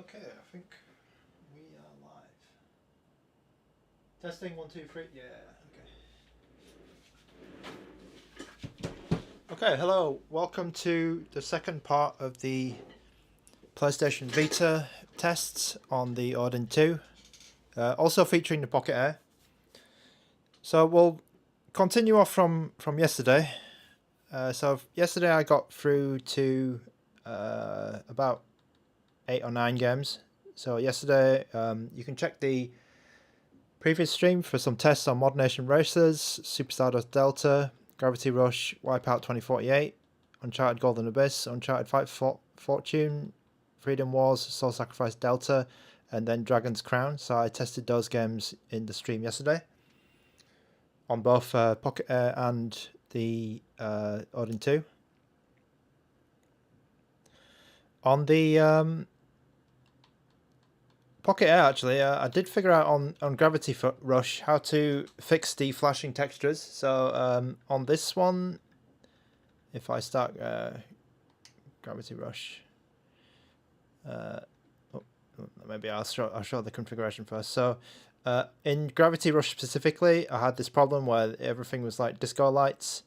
Okay, I think we are live. Testing 1, 2, 3. Yeah. Okay. Okay. Hello. Welcome to the second part of the PlayStation Vita tests on the Odin2, also featuring the Pocket Air. So we'll continue off from yesterday. So yesterday I got through to about 8 or 9 games. So yesterday, you can check the previous stream for some tests on Mod Nation Racers, Super Stardust Delta, Gravity Rush, WipEout 2048, Uncharted Golden Abyss, Uncharted Fight for Fortune, Freedom Wars, Soul Sacrifice Delta, and then Dragon's Crown. So I tested those games in the stream yesterday on both Pocket Air and the Odin2. On the Pocket Air, actually, I did figure out on Gravity Rush how to fix the flashing textures. So on this one, if I start Gravity Rush, maybe I'll show the configuration first. So in Gravity Rush specifically, I had this problem where everything was like disco lights,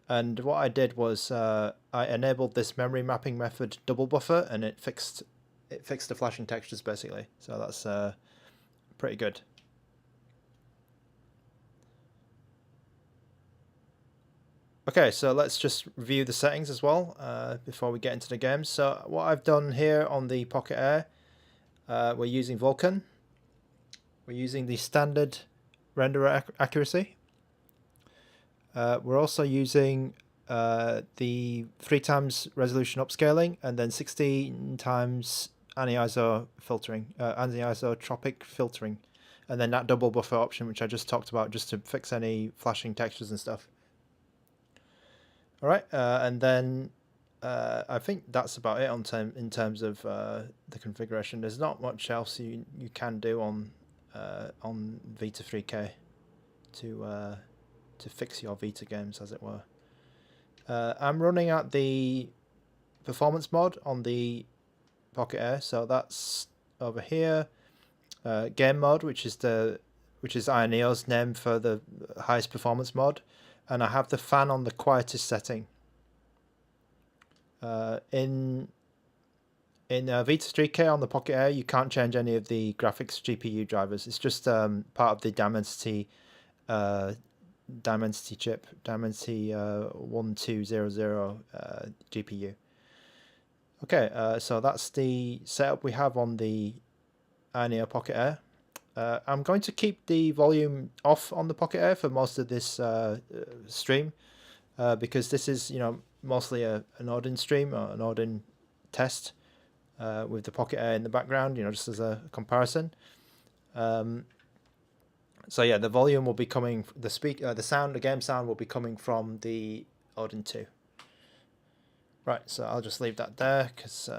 and what I did was I enabled this memory mapping method double buffer, and it fixed the flashing textures basically. So that's pretty good. Okay, so let's just review the settings as well before we get into the games. So what I've done here on the Pocket Air, we're using Vulkan. We're using the standard render accuracy. We're also using the 3x resolution upscaling and then 16x anisotropic filtering, and then that double buffer option which I just talked about, just to fix any flashing textures and stuff. All right, and then I think that's about it in terms of the configuration. There's not much else you can do on Vita 3K to fix your Vita games, as it were. I'm running at the performance mode on the Pocket Air, so that's over here. Game mode, which is AYANEO's name for the highest performance mode, and I have the fan on the quietest setting. In Vita 3K on the Pocket Air, you can't change any of the graphics GPU drivers. It's just part of the Dimensity chip, Dimensity 1200 GPU. Okay, so that's the setup we have on the AYANEO Pocket Air. I'm going to keep the volume off on the Pocket Air for most of this stream, because this is, mostly an Odin stream or an Odin test with the Pocket Air in the background, just as a comparison. So yeah, the volume will be coming, the game sound will be coming from the Odin2. Right, so I'll just leave that there because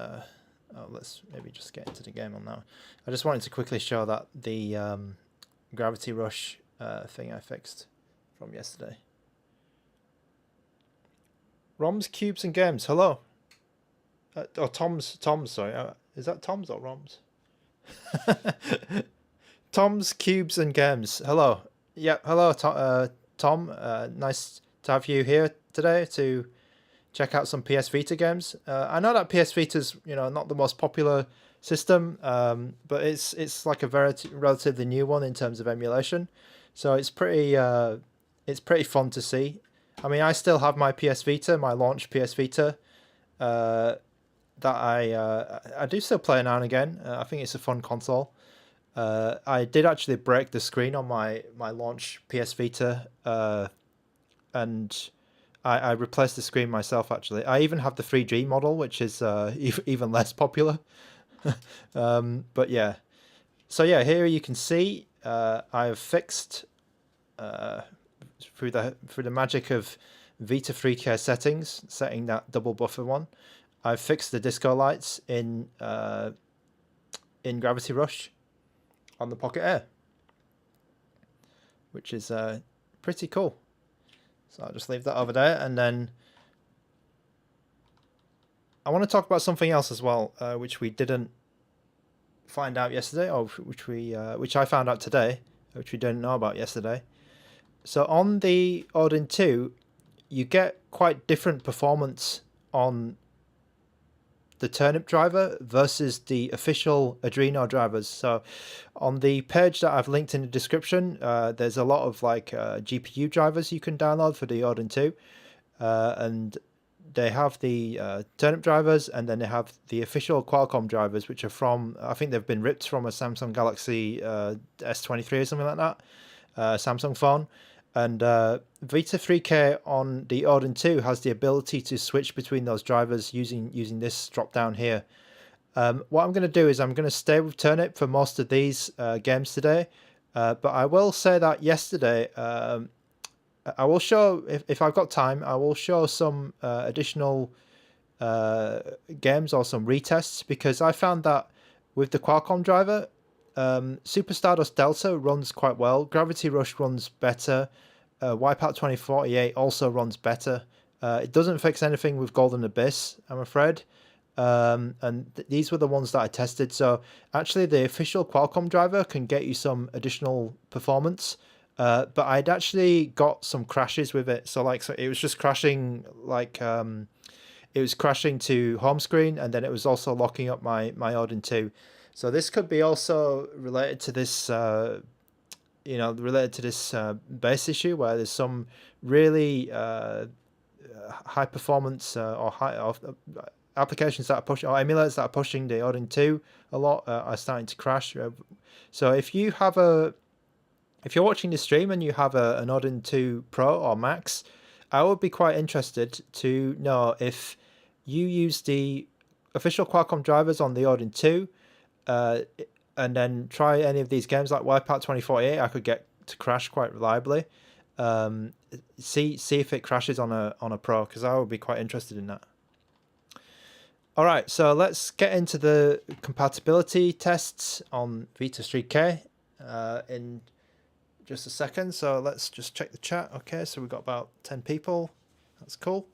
let's maybe just get into the game on that one. I just wanted to quickly show that the Gravity Rush thing I fixed from yesterday. ROMs, Cubes, and Games. Hello. Tom's. Sorry, is that Tom's or ROMs? Tom's, Cubes, and Games. Hello. Yeah, hello, Tom. Nice to have you here today to check out some PS Vita games. I know that PS Vita's not the most popular system, but it's like a relatively new one in terms of emulation. So it's pretty fun to see. I mean, I still have my PS Vita, my launch PS Vita, that I do still play now and again. I think it's a fun console. I did actually break the screen on my launch PS Vita, and I replaced the screen myself, actually. I even have the 3G model, which is even less popular. But yeah. So yeah, here you can see I have fixed through the magic of Vita 3K settings, setting that double buffer one. I've fixed the disco lights in Gravity Rush on the Pocket Air, which is pretty cool. So I'll just leave that over there, and then I want to talk about something else as well, which we didn't find out yesterday, or which I found out today, which we didn't know about yesterday. So on the Odin 2, you get quite different performance on the Turnip driver versus the official Adreno drivers. So on the page that I've linked in the description, there's a lot of like GPU drivers you can download for the Odin 2, and they have the Turnip drivers, and then they have the official Qualcomm drivers, which are from, I think they've been ripped from a Samsung Galaxy S23 or something like that, Samsung phone. And Vita 3K on the Odin 2 has the ability to switch between those drivers using this drop down here. What I'm going to do is I'm going to stay with Turnip for most of these games today, but I will say that yesterday, I will show, if I've got time, I will show some additional games or some retests, because I found that with the Qualcomm driver, Super Stardust Delta runs quite well, Gravity Rush runs better, WipEout 2048 also runs better. It doesn't fix anything with Golden Abyss, I'm afraid. And these were the ones that I tested. So actually the official Qualcomm driver can get you some additional performance. But I'd actually got some crashes with it. So it was just crashing, like it was crashing to home screen, and then it was also locking up my Odin 2. So this could be also related to this, base issue, where there's some really high performance or high applications that are pushing, or emulators that are pushing the Odin 2 a lot, are starting to crash. So if you're watching the stream and you have an Odin 2 Pro or Max, I would be quite interested to know if you use the official Qualcomm drivers on the Odin 2, and then try any of these games like WipEout 2048. I could get to crash quite reliably. See if it crashes on a Pro, because I would be quite interested in that. All right, so let's get into the compatibility tests on Vita 3K in just a second. So let's just check the chat. Okay, so we've got about 10 people. That's cool.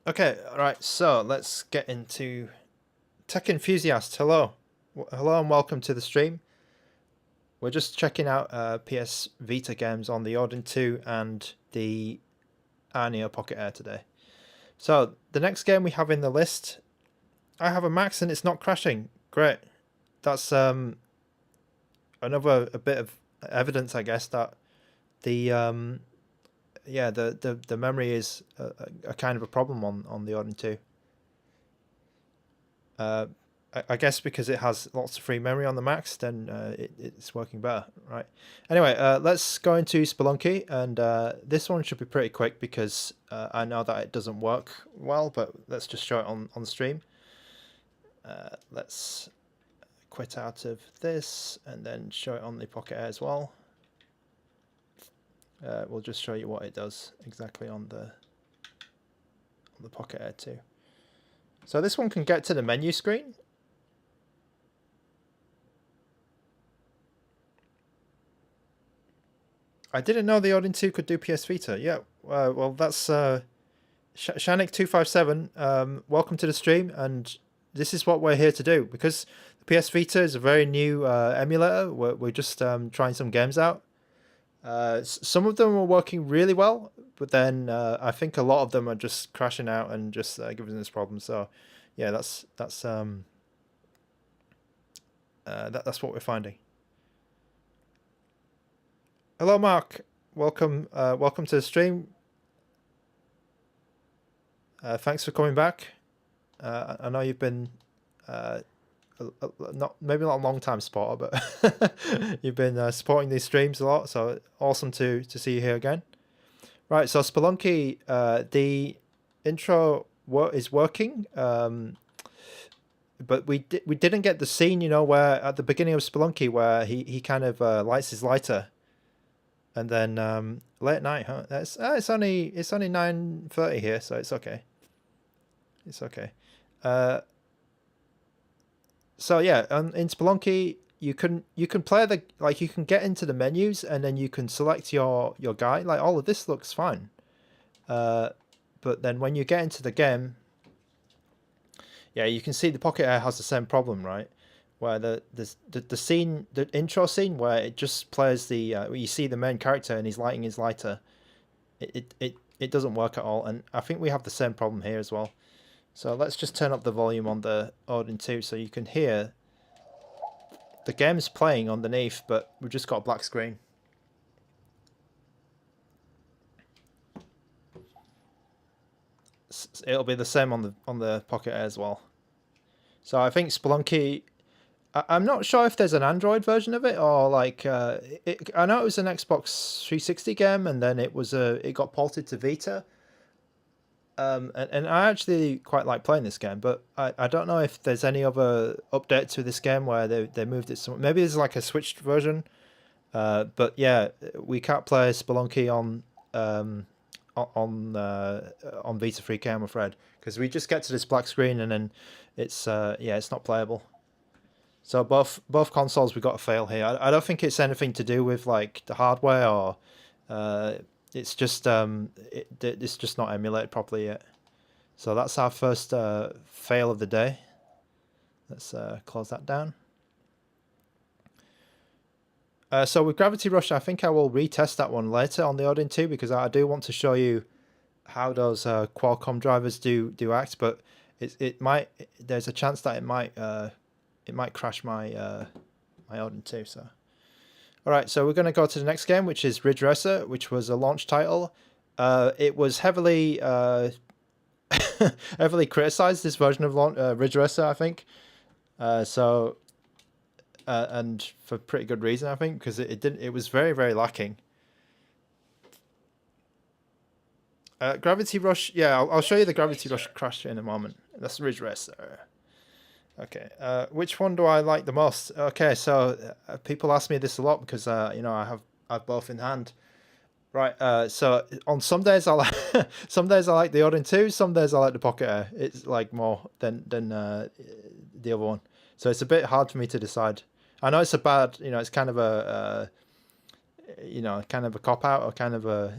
Okay, all right, so let's get into Tech Enthusiast. Hello and welcome to the stream. We're just checking out PS Vita games on the Odin 2 and the AYANEO Pocket Air today. So the next game we have in the list, I have a Max and it's not crashing. Great. That's another bit of evidence, I guess, that the memory is a kind of a problem on the Odin 2. I guess because it has lots of free memory on the Max, then it's working better, right? Anyway, let's go into Spelunky, and this one should be pretty quick because I know that it doesn't work well, but let's just show it on the stream. Let's quit out of this and then show it on the Pocket Air as well. We'll just show you what it does exactly on the Pocket Air too. So this one can get to the menu screen. I didn't know the Odin 2 could do PS Vita. Yeah, well, that's Shanik257. Welcome to the stream, and this is what we're here to do, because the PS Vita is a very new emulator. We're just trying some games out. Some of them are working really well, but then I think a lot of them are just crashing out and just giving us problems. So yeah, that's what we're finding. Hello, Mark. Welcome to the stream. Thanks for coming back. I know you've been maybe not a long time supporter, but you've been supporting these streams a lot. So awesome to see you here again. Right, so Spelunky, the intro is working, but we didn't get the scene, where at the beginning of Spelunky where he kind of lights his lighter. And then late night, huh? It's only 9:30 here, so it's okay. It's okay. So yeah, in Spelunky you can play you can get into the menus and then you can select your guy. Like all of this looks fine. But then when you get into the game, yeah, you can see the Pocket Air has the same problem, right? Where the scene, the intro scene, where it just plays the where you see the main character and he's lighting his lighter. It doesn't work at all, and I think we have the same problem here as well. So let's just turn up the volume on the Odin2 so you can hear the game's playing underneath, but we've just got a black screen. It'll be the same on the Pocket Air as well. So I think Spelunky. I'm not sure if there's an Android version of it or like I know it was an Xbox 360 game and then it got ported to Vita. And I actually quite like playing this game, but I don't know if there's any other update to this game where they moved it somewhere. Maybe there's like a switched version. But yeah, we can't play Spelunky on Vita 3K, I'm afraid, because we just get to this black screen and then it's it's not playable. So both consoles we got to fail here. I don't think it's anything to do with like the hardware or it's just it's just not emulated properly yet. So that's our first fail of the day. Let's close that down. So with Gravity Rush, I think I will retest that one later on the Odin2 because I do want to show you how those Qualcomm drivers do act, but there's a chance that it might crash my my Odin2. So, all right, so we're going to go to the next game, which is Ridge Racer, which was a launch title. It was heavily heavily criticized, this version of Ridge Racer, I think. And for pretty good reason, I think, because it was very, very lacking. Gravity Rush, yeah, I'll show you the Gravity Rush crash in a moment. That's Ridge Racer. Okay, which one do I like the most? Okay, so people ask me this a lot because you know, I have both in hand. Right, so on some days I like some days I like the Odin2, some days I like the Pocket Air. It's like more than the other one, so it's a bit hard for me to decide. I know it's a bad, you know, it's kind of a you know, kind of a cop out or kind of a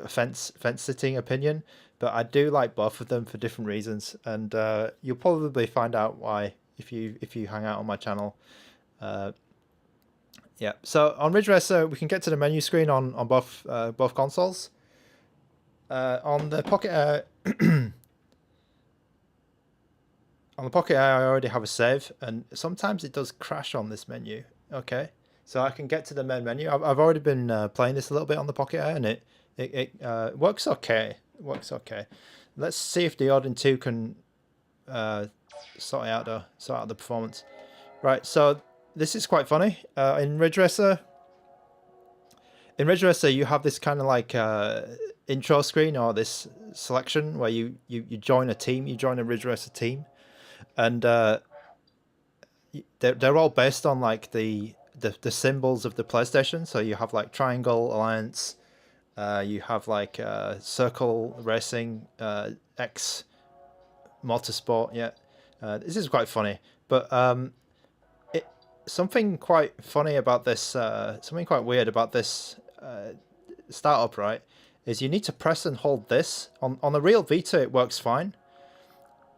fence sitting opinion, but I do like both of them for different reasons, and you'll probably find out why if you hang out on my channel. Yeah, so on Ridge Racer, we can get to the menu screen on both consoles. On the Pocket Air, on the Pocket Air, I already have a save, and sometimes it does crash on this menu. Okay, so I can get to the main menu. I've already been playing this a little bit on the Pocket Air, and it works okay. It works okay. Let's see if the Odin2 can sort out the performance. Right, so this is quite funny. In Ridge Racer, you have this kind of like intro screen or this selection where you join a team, you join a Ridge Racer team, and they're all based on like the symbols of the PlayStation. So you have like Triangle Alliance, you have like Circle Racing, X Motorsport. Yeah, this is quite funny, but something quite funny about this, something quite weird about this startup, right, is you need to press and hold this. On the real Vita, it works fine.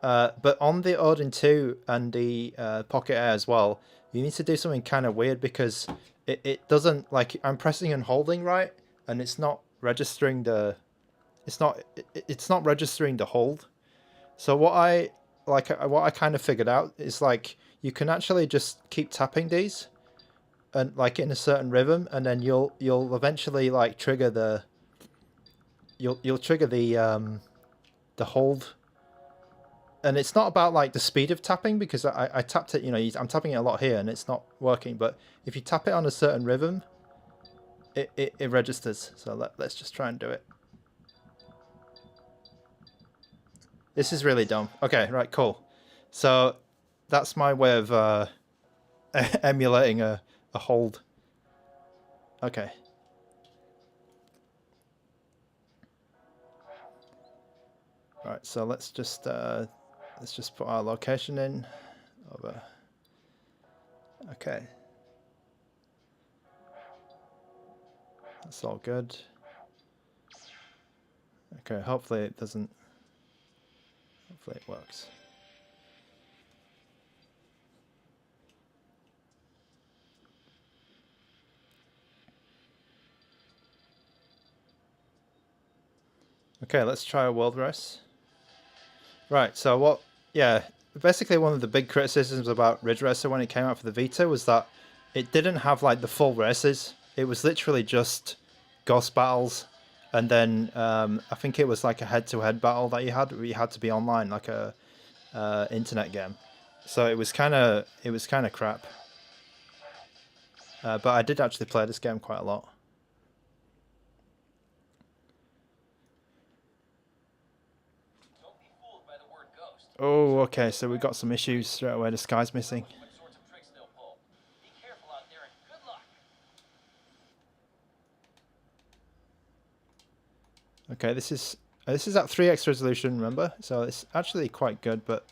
But on the Odin2 and the Pocket Air as well, you need to do something kind of weird because it doesn't, like, I'm pressing and holding right, and it's not registering the, it's not registering the hold. So what I kind of figured out is like you can actually just keep tapping these, and like in a certain rhythm, and then you'll eventually like trigger the you'll trigger the hold. And it's not about like the speed of tapping because I tapped it, you know, I'm tapping it a lot here and it's not working. But if you tap it on a certain rhythm, it registers. So let's just try and do it. This is really dumb. Okay, right, cool. So that's my way of emulating a hold. Okay. Right, so let's just put our location in. Over. Okay. That's all good. Okay, hopefully it doesn't. Hopefully it works. Okay, let's try a world race. Right, so what... Yeah, basically one of the big criticisms about Ridge Racer when it came out for the Vita was that it didn't have like the full races. It was literally just ghost battles, and then I think it was like a head-to-head battle that you had. Where you had to be online, like a internet game. So it was kind of crap. But I did actually play this game quite a lot. Oh, okay, so we've got some issues straight away. The sky's missing. Okay, this is at 3x resolution, remember? So it's actually quite good, but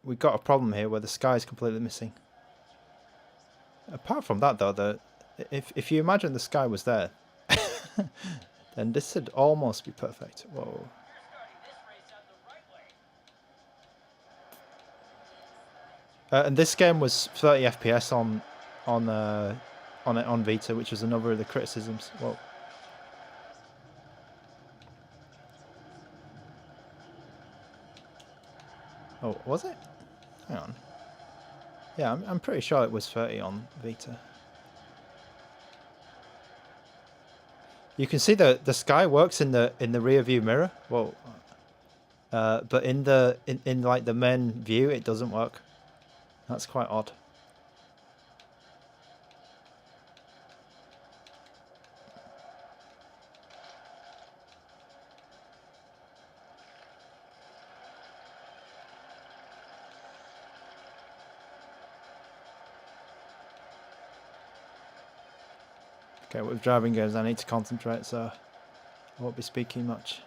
we've got a problem here where the sky is completely missing. Apart from that, though, if you imagine the sky was there, then this should almost be perfect. Whoa. And this game was 30 FPS on Vita, which was another of the criticisms. Whoa. Oh, was it? Hang on. Yeah, I'm pretty sure it was 30 on Vita. You can see the sky works in the rear view mirror. Whoa. But in like the main view, it doesn't work. That's quite odd. Okay, with driving games, I need to concentrate, so I won't be speaking much.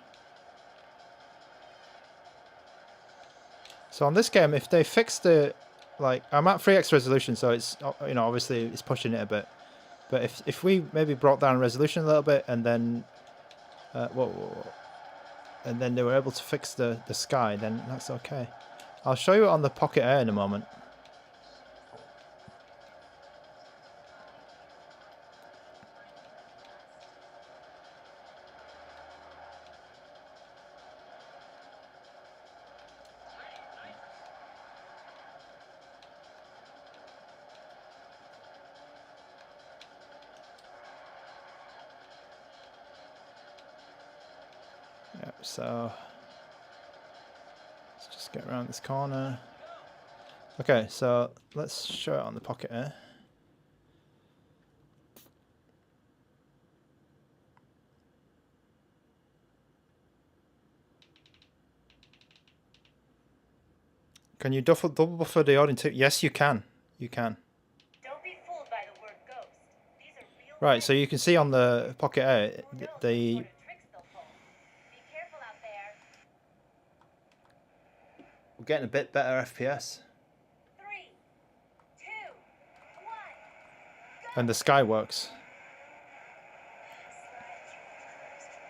So on this game, if they fix the, like, I'm at 3x resolution, so it's, you know, obviously it's pushing it a bit. But if we maybe brought down resolution a little bit, and then, whoa, and then they were able to fix the sky, then that's okay. I'll show you it on the Pocket Air in a moment. Yep, so let's just get around this corner. Okay, so let's show it on the Pocket Air. Can you double buffer the Odin2? Yes, you can. You can. Don't be fooled by the word ghost. These are real Right, so you can see on the Pocket Air, the we're getting a bit better FPS. 3, 2, 1, and the sky works.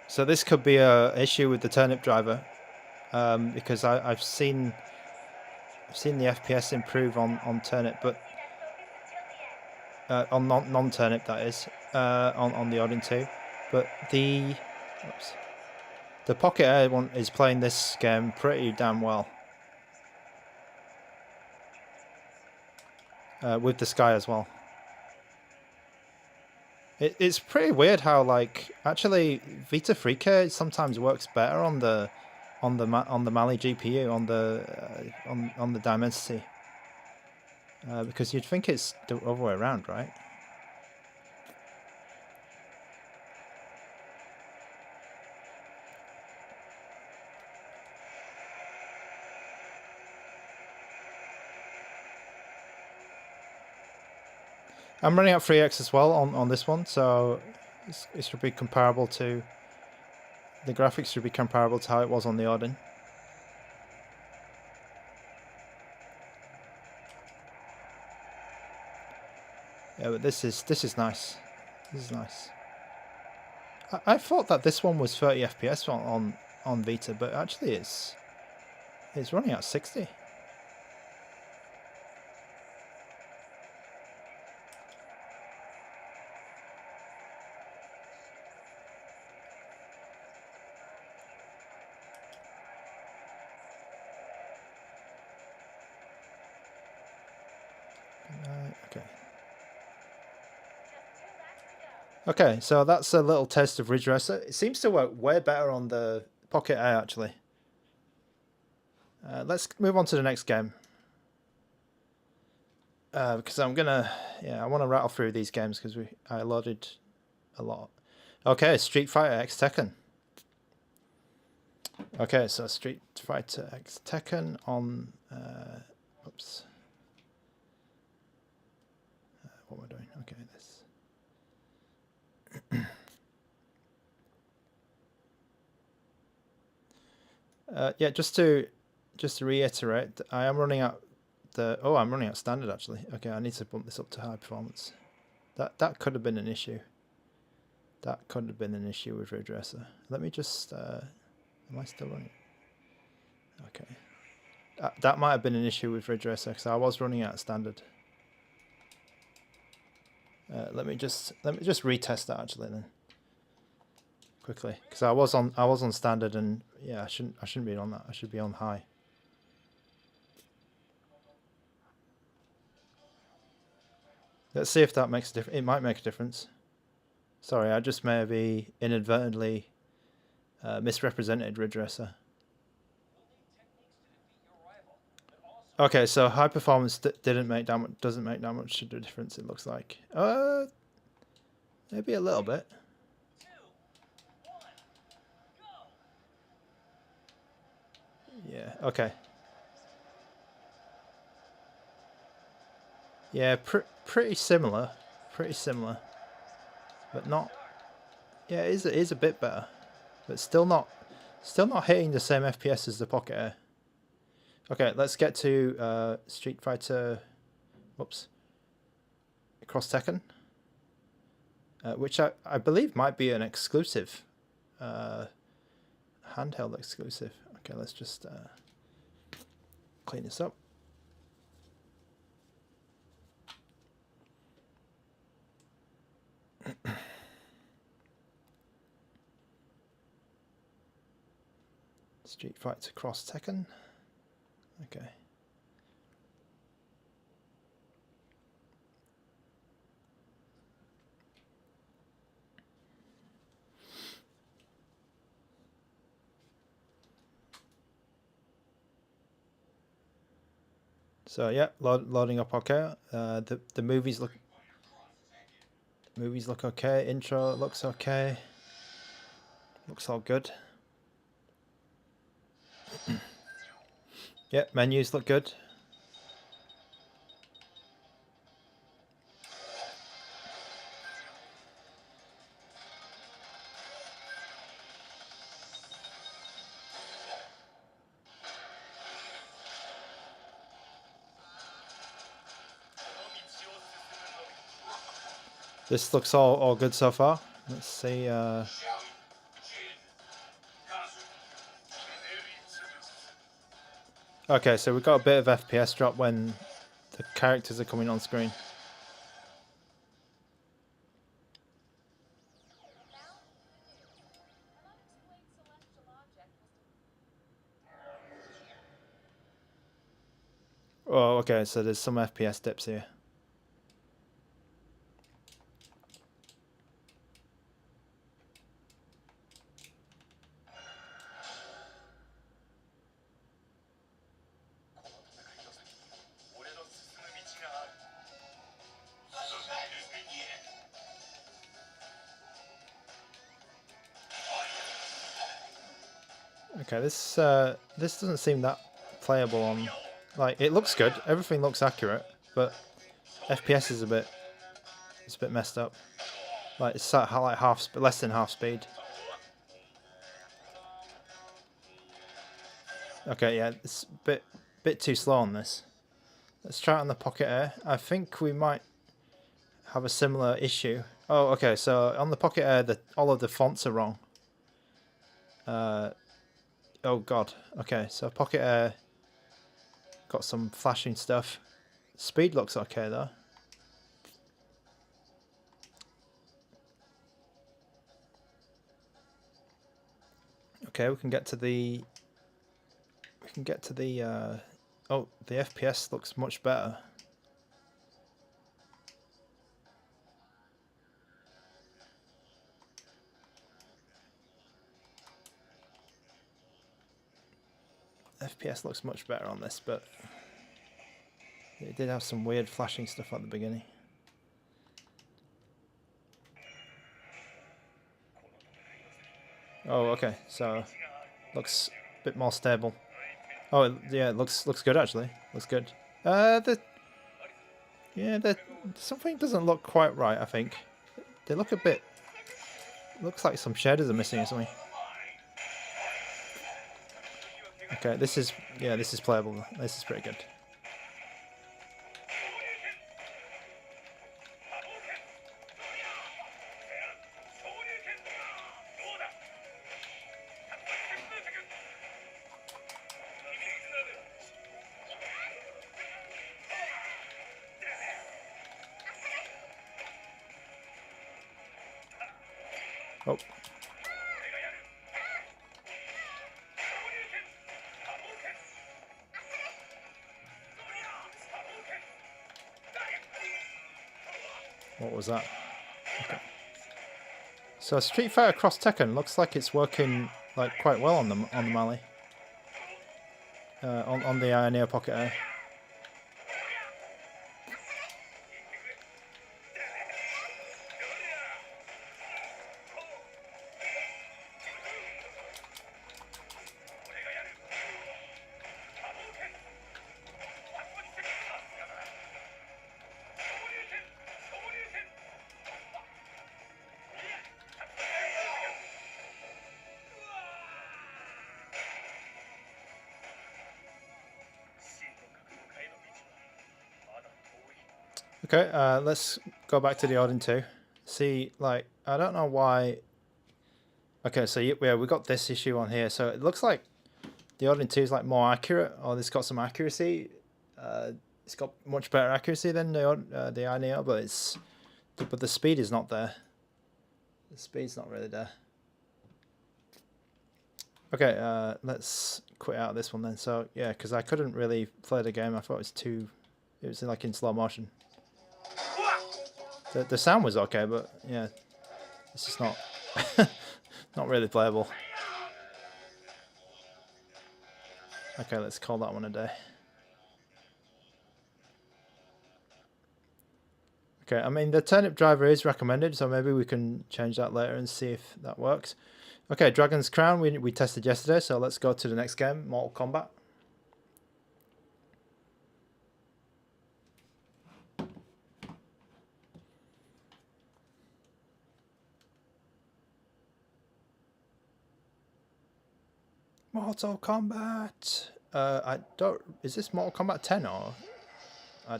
So this could be a issue with the Turnip driver, because I've seen the FPS improve on Turnip, but on non-Turnip that is, on the Odin2, but the Pocket Air one is playing this game pretty damn well. With the sky as well. It's pretty weird how, like, actually Vita 3K sometimes works better on the Mali GPU on the Dimensity, because you'd think it's the other way around, right? I'm running at 3x as well on this one, so it should be comparable to, the graphics should be comparable to how it was on the Odin. Yeah, but this is nice. This is nice. I thought that this one was 30 FPS on Vita, but actually it's running at 60. Okay. Okay, so that's a little test of Ridge Racer. It seems to work way better on the Pocket Air, actually. Let's move on to the next game. Because I'm gonna, I want to rattle through these games because I loaded a lot. Okay, Street Fighter X Tekken. Okay, so Street Fighter X Tekken on, oops. What am I doing? Okay, this. Yeah, just to reiterate, I am running out I'm running out standard actually. Okay, I need to bump this up to high performance. That could have been an issue. That could have been an issue with Ridge Racer. Let me just am I still running? Okay. That might have been an issue with Ridge Racer because I was running out of standard. Let me just retest that actually then. Quickly, because I was on standard and yeah, I shouldn't be on that. I should be on high. Let's see if that makes a difference. It might make a difference. Sorry, I just maybe inadvertently misrepresented Ridge Racer. Okay, so high performance doesn't make that much of a difference. It looks like maybe a little bit. Yeah. Okay. Yeah, pretty similar, but not. Yeah, it is a bit better, but still not hitting the same FPS as the Pocket Air. Okay, let's get to Street Fighter. Whoops. Cross Tekken, which I believe might be an exclusive, handheld exclusive. Okay, let's just clean this up. Street Fighter Cross Tekken. Okay. So yeah, loading up okay. The movies look okay. Intro looks okay. Looks all good. Yeah, menus look good. This looks all good so far. Let's see. Okay, so we've got a bit of FPS drop when the characters are coming on screen. Oh, okay, so there's some FPS dips here. Okay, this doesn't seem that playable on. Like, it looks good. Everything looks accurate, but FPS is a bit messed up. Like it's at like less than half speed. Okay, yeah, it's a bit too slow on this. Let's try it on the Pocket Air. I think we might have a similar issue. Oh, okay, so on the Pocket Air, all of the fonts are wrong. Oh god. Okay, so Pocket Air got some flashing stuff. Speed looks okay though. Okay, we can get to the. Oh, the FPS looks much better. FPS looks much better on this, but it did have some weird flashing stuff at the beginning. Oh, okay, so looks a bit more stable. Oh, yeah, it looks good actually. Looks good. Something doesn't look quite right. I think they look a bit. Looks like some shaders are missing or something. Okay, this is playable. This is pretty good. Oh. What was that? Okay. So Street Fighter Cross Tekken looks like it's working like quite well on the Mali. On the AYANEO Pocket AIR. Okay, let's go back to the Odin2. See, like, I don't know why. Okay, so yeah, we got this issue on here. So it looks like the Odin2 is like more accurate, or it's got some accuracy. It's got much better accuracy than the AYANEO, but the speed is not there. The speed's not really there. Okay, let's quit out this one then. So yeah, because I couldn't really play the game. I thought it was like in slow motion. The sound was okay, but yeah, it's just not not really playable. Okay, let's call that one a day. Okay, I mean the Turnip driver is recommended, so maybe we can change that later and see if that works. Okay, Dragon's Crown we tested yesterday, so let's go to the next game, Mortal Kombat. Mortal Kombat. I don't. Is this Mortal Kombat 10 or? I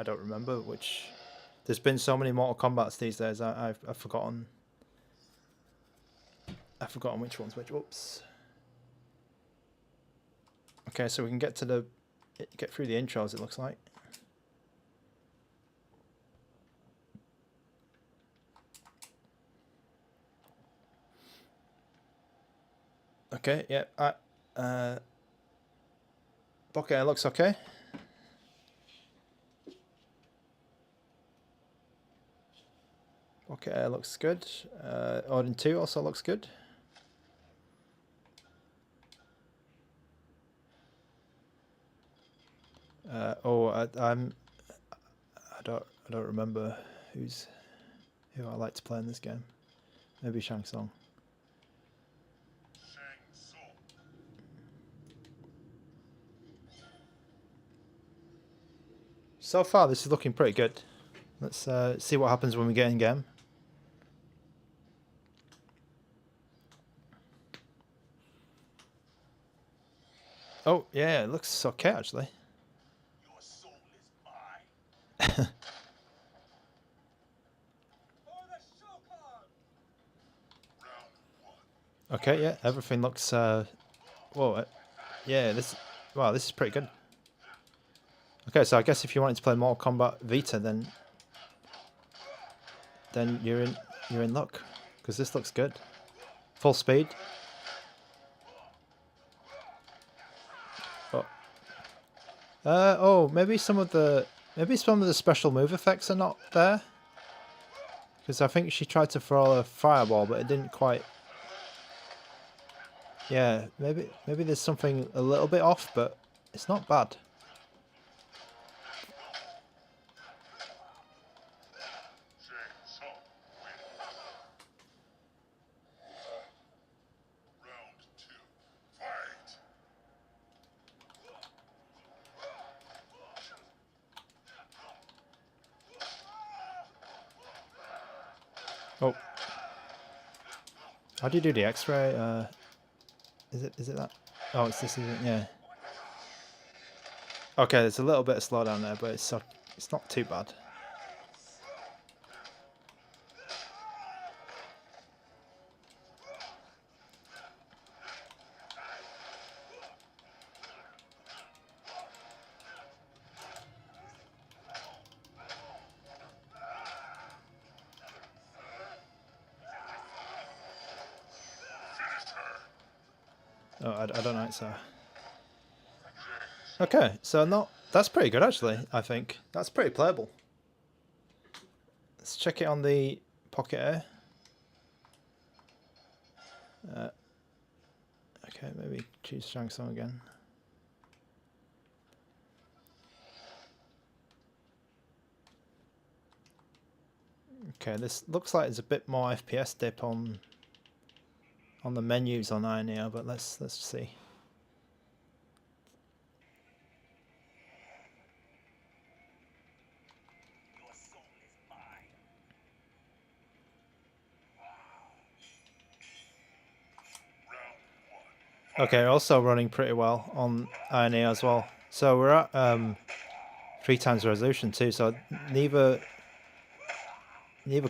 don't remember which. There's been so many Mortal Kombats these days. I've forgotten. I've forgotten which one's which. Whoops. Okay, so we can get through the intros. It looks like. Okay, yeah, Pocket AIR looks okay. Pocket AIR looks good. Odin2 also looks good. I don't remember who I like to play in this game. Maybe Shang Tsung. So far, this is looking pretty good. Let's see what happens when we get in game. Oh, yeah, it looks okay, actually. Your soul is mine. Okay, yeah, everything looks... whoa, yeah, wow, this is pretty good. Okay, so I guess if you wanted to play Mortal Kombat Vita, then you're in luck, because this looks good. Full speed. Oh, maybe some of the special move effects are not there, because I think she tried to throw a fireball, but it didn't quite. Yeah, maybe there's something a little bit off, but it's not bad. Oh, how do you do the X-ray? Is it that? Oh, it's this, isn't it? Yeah. Okay, there's a little bit of slowdown there, but it's not too bad. Oh, I don't know. So okay, so that's pretty good actually. I think that's pretty playable. Let's check it on the Pocket Air. Okay, maybe choose Shang Tsung again. Okay, this looks like there's a bit more FPS dip on the menus on AYANEO, but let's see. Okay, also running pretty well on AYANEO as well. So we're at 3 times resolution too. So neither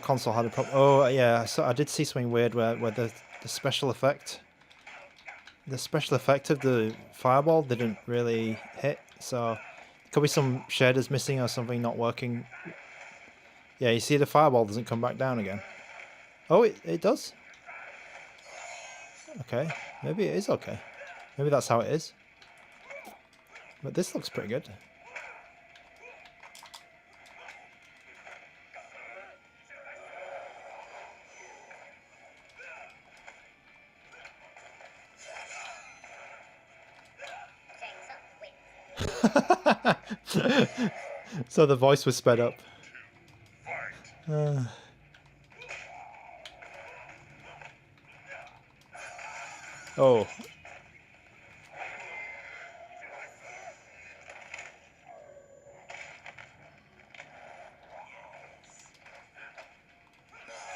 console had a problem. Oh yeah, so I did see something weird where the special effect, of the fireball didn't really hit. So could be some shaders missing or something not working. Yeah, you see the fireball doesn't come back down again. Oh, it does. Okay, maybe it is okay. Maybe that's how it is. But this looks pretty good. So the voice was sped up. Oh.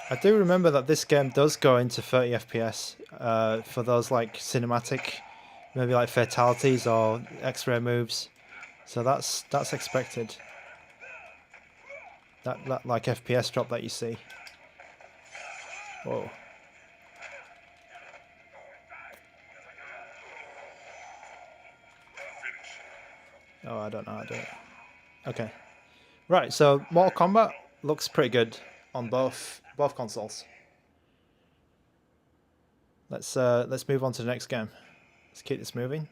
I do remember that this game does go into 30 FPS for those like cinematic, maybe like fatalities or X-ray moves. So that's expected. That like FPS drop that you see. Whoa. Oh, I don't know how to do it. Okay. Right, so Mortal Kombat looks pretty good on both consoles. Let's move on to the next game. Let's keep this moving.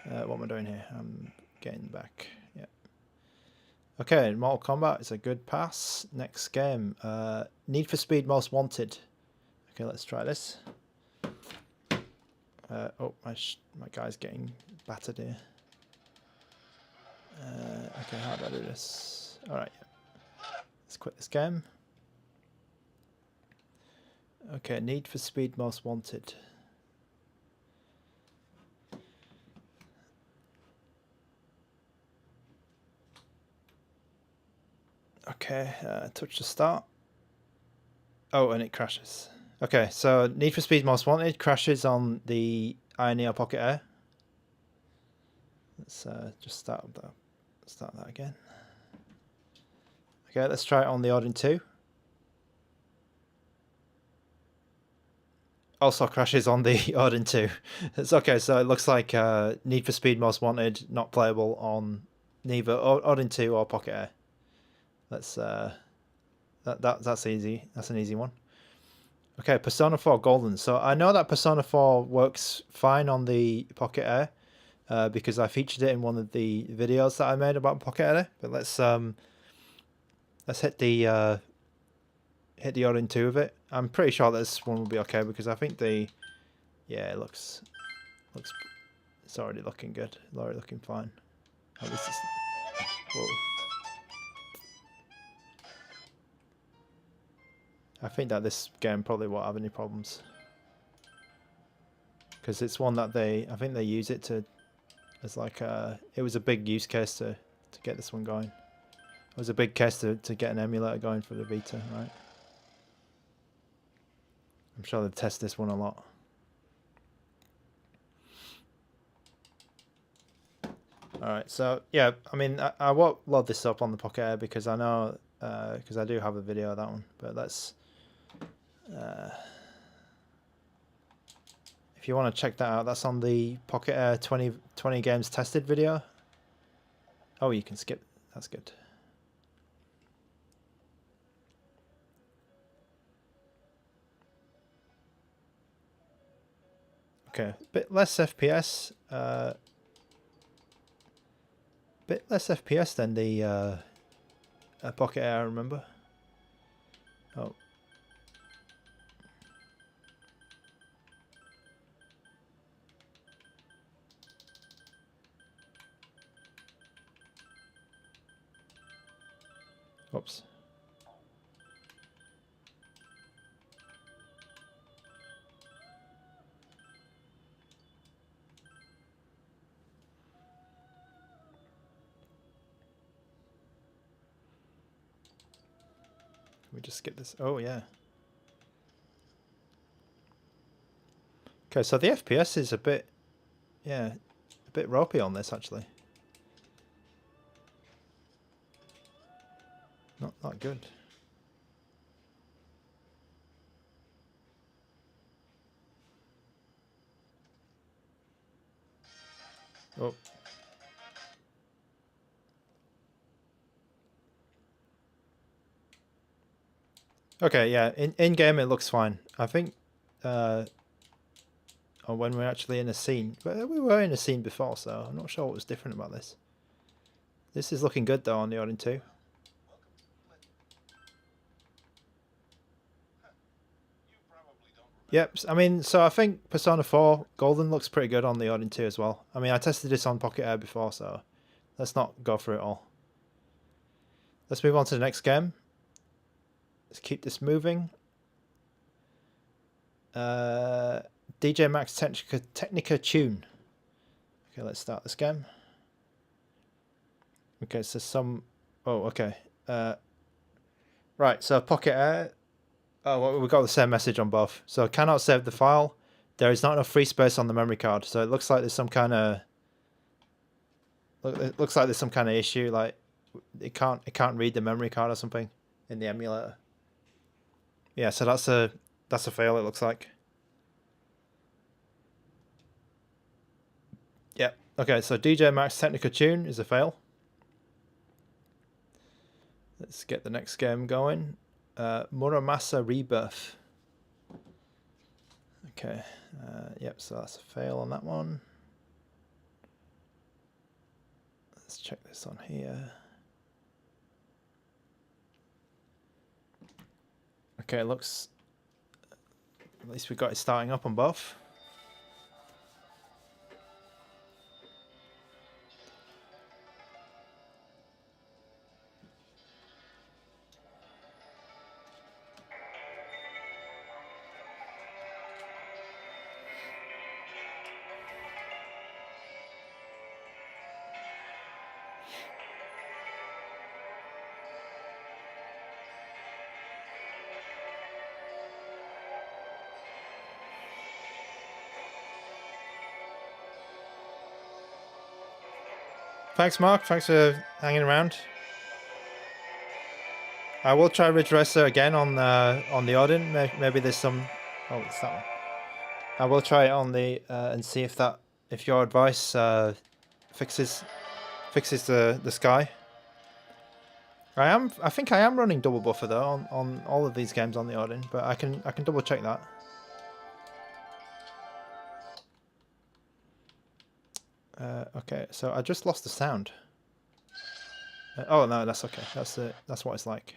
What am I doing here? I'm getting back. Yeah. Okay, Mortal Kombat is a good pass. Next game, Need for Speed Most Wanted. Okay, let's try this. Oh, my guy's getting battered here. Okay, how do I do this? Alright, yeah. Let's quit this game. Okay, Need for Speed Most Wanted. Okay, touch to start. Oh, and it crashes. Okay, so Need for Speed Most Wanted crashes on the AYANEO Pocket Air. Let's just start that again. Okay, let's try it on the Odin2. Also crashes on the Odin2. It's okay, so it looks like Need for Speed Most Wanted not playable on neither Odin2 or Pocket Air. Let's that's easy. That's an easy one. Okay, Persona 4 Golden. So I know that Persona 4 works fine on the Pocket Air because I featured it in one of the videos that I made about Pocket Air. But let's hit the Odin 2 of it. I'm pretty sure this one will be okay because I think the Yeah, it looks it's already looking good. It's already looking fine. At least it's, whoa. I think that this game probably won't have any problems because it's one that I think they use it to as like it was a big use case to get this one going. It was a big case to get an emulator going for the Vita, right? I'm sure they've tested this one a lot. Alright, so yeah, I mean, I won't load this up on the Pocket Air because I know, because I do have a video of that one, but let's, if you want to check that out, that's on the Pocket Air 20 games tested video. Oh, you can skip, that's good. Okay, bit less FPS, bit less FPS than the Pocket Air, I remember. Oh. Oops. We just skip this. Oh yeah. Okay, so the FPS is a bit, yeah, a bit ropey on this actually. Not good. Oh. Okay, yeah, in game it looks fine. I think or when we're actually in a scene. But we were in a scene before, so I'm not sure what was different about this. This is looking good though on the Odin2. Yep, I mean, so I think Persona 4 Golden looks pretty good on the Odin2 as well. I mean, I tested this on Pocket Air before, so let's not go through it all. Let's move on to the next game. Let's keep this moving. DJMax Technika Tune. Okay, let's start this game. Okay, so some... Oh, okay. Right, so Pocket Air... Oh, well, we got the same message on both. So cannot save the file. There is not enough free space on the memory card. So it looks like there's some kind of... It looks like there's some kind of issue, like it can't read the memory card or something in the emulator. Yeah, so that's a fail, it looks like. Yeah. Okay, so DJMax Technika Tune is a fail. Let's get the next game going. Muramasa Rebirth. Okay. Yep, so that's a fail on that one. Let's check this on here. Okay, it looks... At least we got it starting up on both. Thanks, Mark. Thanks for hanging around. I will try Ridge Racer again on the Odin. Maybe there's some... Oh, it's that one. I will try it on the and see if your advice fixes the sky. I think I am running double buffer though on all of these games on the Odin, but I can double check that. Okay, so I just lost the sound. Oh no, that's okay. That's what it's like.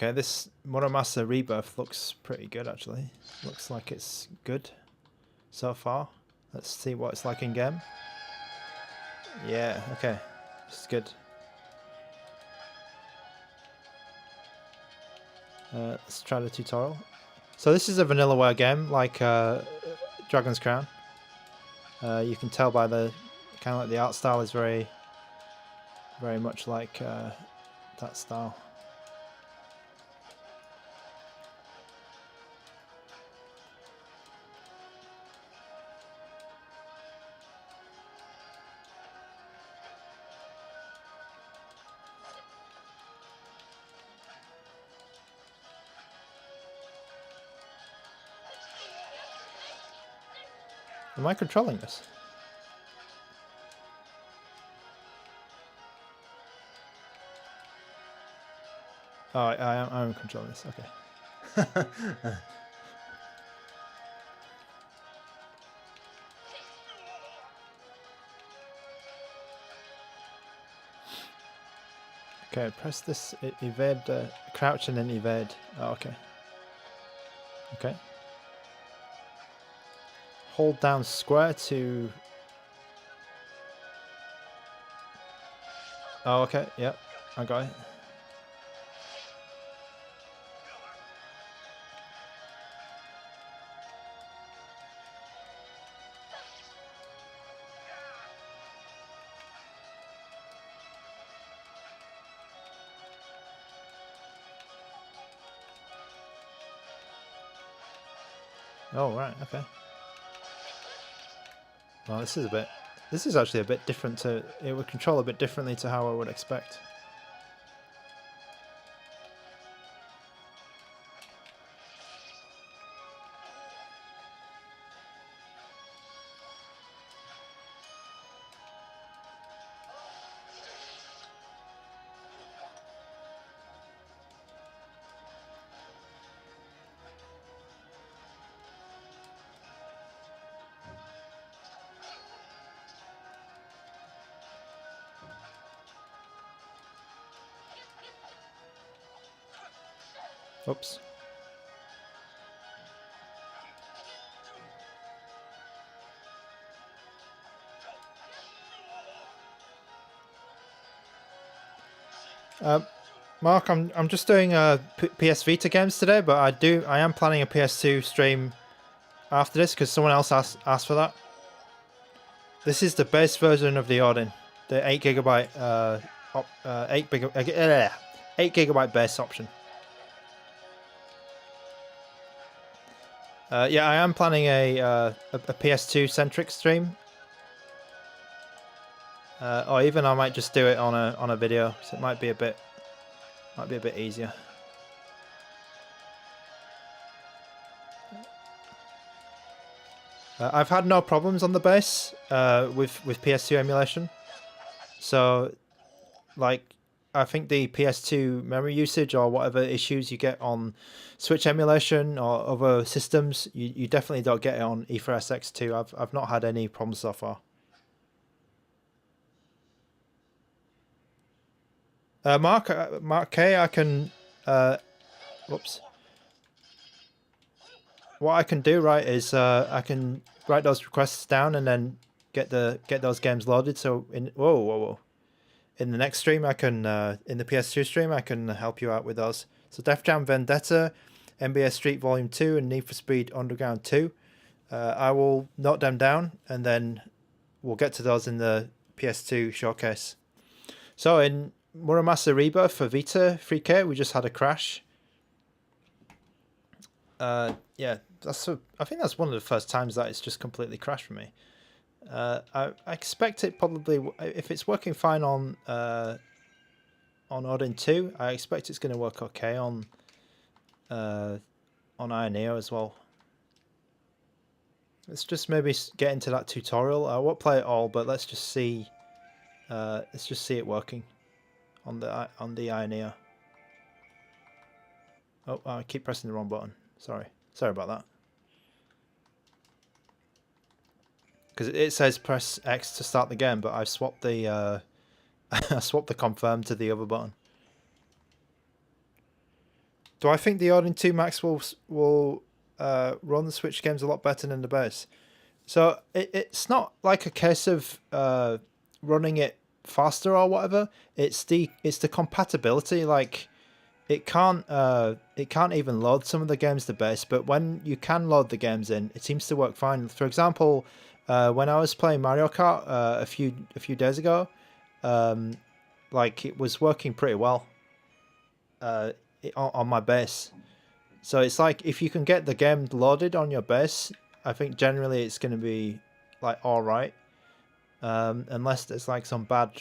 Okay, this Muramasa Rebirth looks pretty good actually. Looks like it's good so far. Let's see what it's like in game. Yeah, okay. It's good. Let's try the tutorial. So this is a vanillaware game, like Dragon's Crown. You can tell by the kind of like the art style is very much like that style. Am I controlling this? Oh, I'm controlling this. Okay. Okay, press this evade, crouch and then evade. Oh, okay. Okay. Hold down square to... Oh, okay. Yep, I got it. Oh, right, okay. Well, this is actually a bit different to... It would control a bit differently to how I would expect. Oops. Mark, I'm just doing PS Vita games today, but I am planning a PS2 stream after this because someone else asked for that. This is the base version of the Odin, the 8GB 8GB base option. Yeah, I am planning a PS2 centric stream, or even I might just do it on a video, so it might be a bit easier. I've had no problems on the base with PS2 emulation, so like I think the PS2 memory usage or whatever issues you get on Switch emulation or other systems, you definitely don't get it on E4SX2. I've not had any problems so far. Mark K, I can whoops. What I can do, right, is I can write those requests down and then get those games loaded. So whoa. In the next stream, I can in the PS2 stream, I can help you out with those. So Def Jam Vendetta, NBA Street Volume 2, and Need for Speed Underground 2. I will note them down, and then we'll get to those in the PS2 showcase. So in Muramasa Rebirth for Vita 3K, we just had a crash. Yeah, I think that's one of the first times that it's just completely crashed for me. I expect it probably, if it's working fine on Odin 2, I expect it's going to work okay on AYANEO as well. Let's just maybe get into that tutorial. I won't play it all, but let's just see it working on the AYANEO. Oh, I keep pressing the wrong button. Sorry about that. Because it says press X to start the game, but I've swapped the I swapped the confirm to the other button. Do I think the Odin2 Max will run the Switch games a lot better than the base? So it's not like a case of running it faster or whatever. It's the compatibility. Like it can't even load some of the games the base, but when you can load the games in, it seems to work fine. For example, when I was playing Mario Kart a few days ago, like it was working pretty well on my base. So it's like if you can get the game loaded on your base, I think generally it's going to be like all right, unless there's like some bad,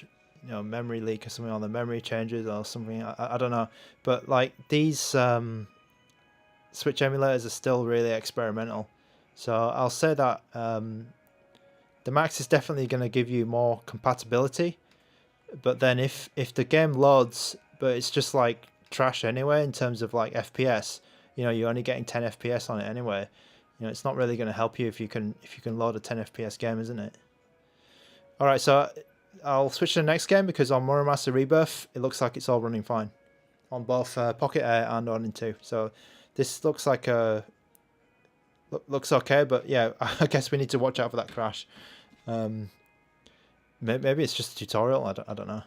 memory leak or something, on the memory changes or something. I don't know, but like these Switch emulators are still really experimental. So I'll say that the Max is definitely going to give you more compatibility, but then if the game loads, but it's just like trash anyway in terms of like FPS, you're only getting 10 FPS on it anyway. It's not really going to help you if you can load a 10 FPS game, isn't it? All right, so I'll switch to the next game because on Muramasa Rebirth, it looks like it's all running fine on both Pocket Air and Odin2. So this looks like looks okay, but yeah, I guess we need to watch out for that crash. Maybe it's just a tutorial. I don't know.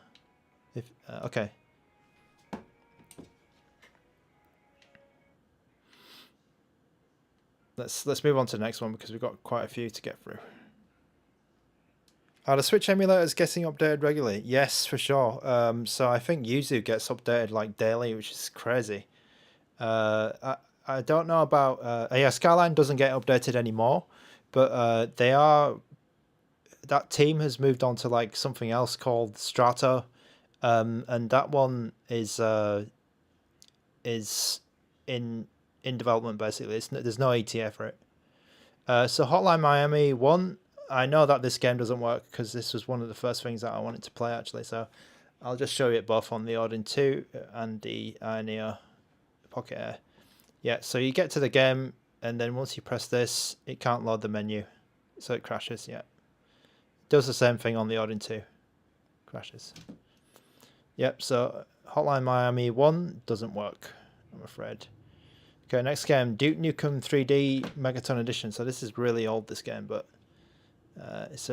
Okay. Let's move on to the next one because we've got quite a few to get through. Are the Switch emulators getting updated regularly? Yes, for sure. So I think Yuzu gets updated like daily, which is crazy. I don't know about yeah, Skyline doesn't get updated anymore, but that team has moved on to like something else called Strato, and that one is in development basically. There's no ETA for it. So Hotline Miami 1, I know that this game doesn't work because this was one of the first things that I wanted to play actually. So I'll just show you it both on the Odin2 and the AYANEO Pocket Air. Yeah, so you get to the game and then once you press this, it can't load the menu. So it crashes, yeah. It does the same thing on the Odin2. Crashes. Yep, so Hotline Miami 1 doesn't work, I'm afraid. Okay, next game, Duke Nukem 3D Megaton Edition. So this is really old, this game, but it's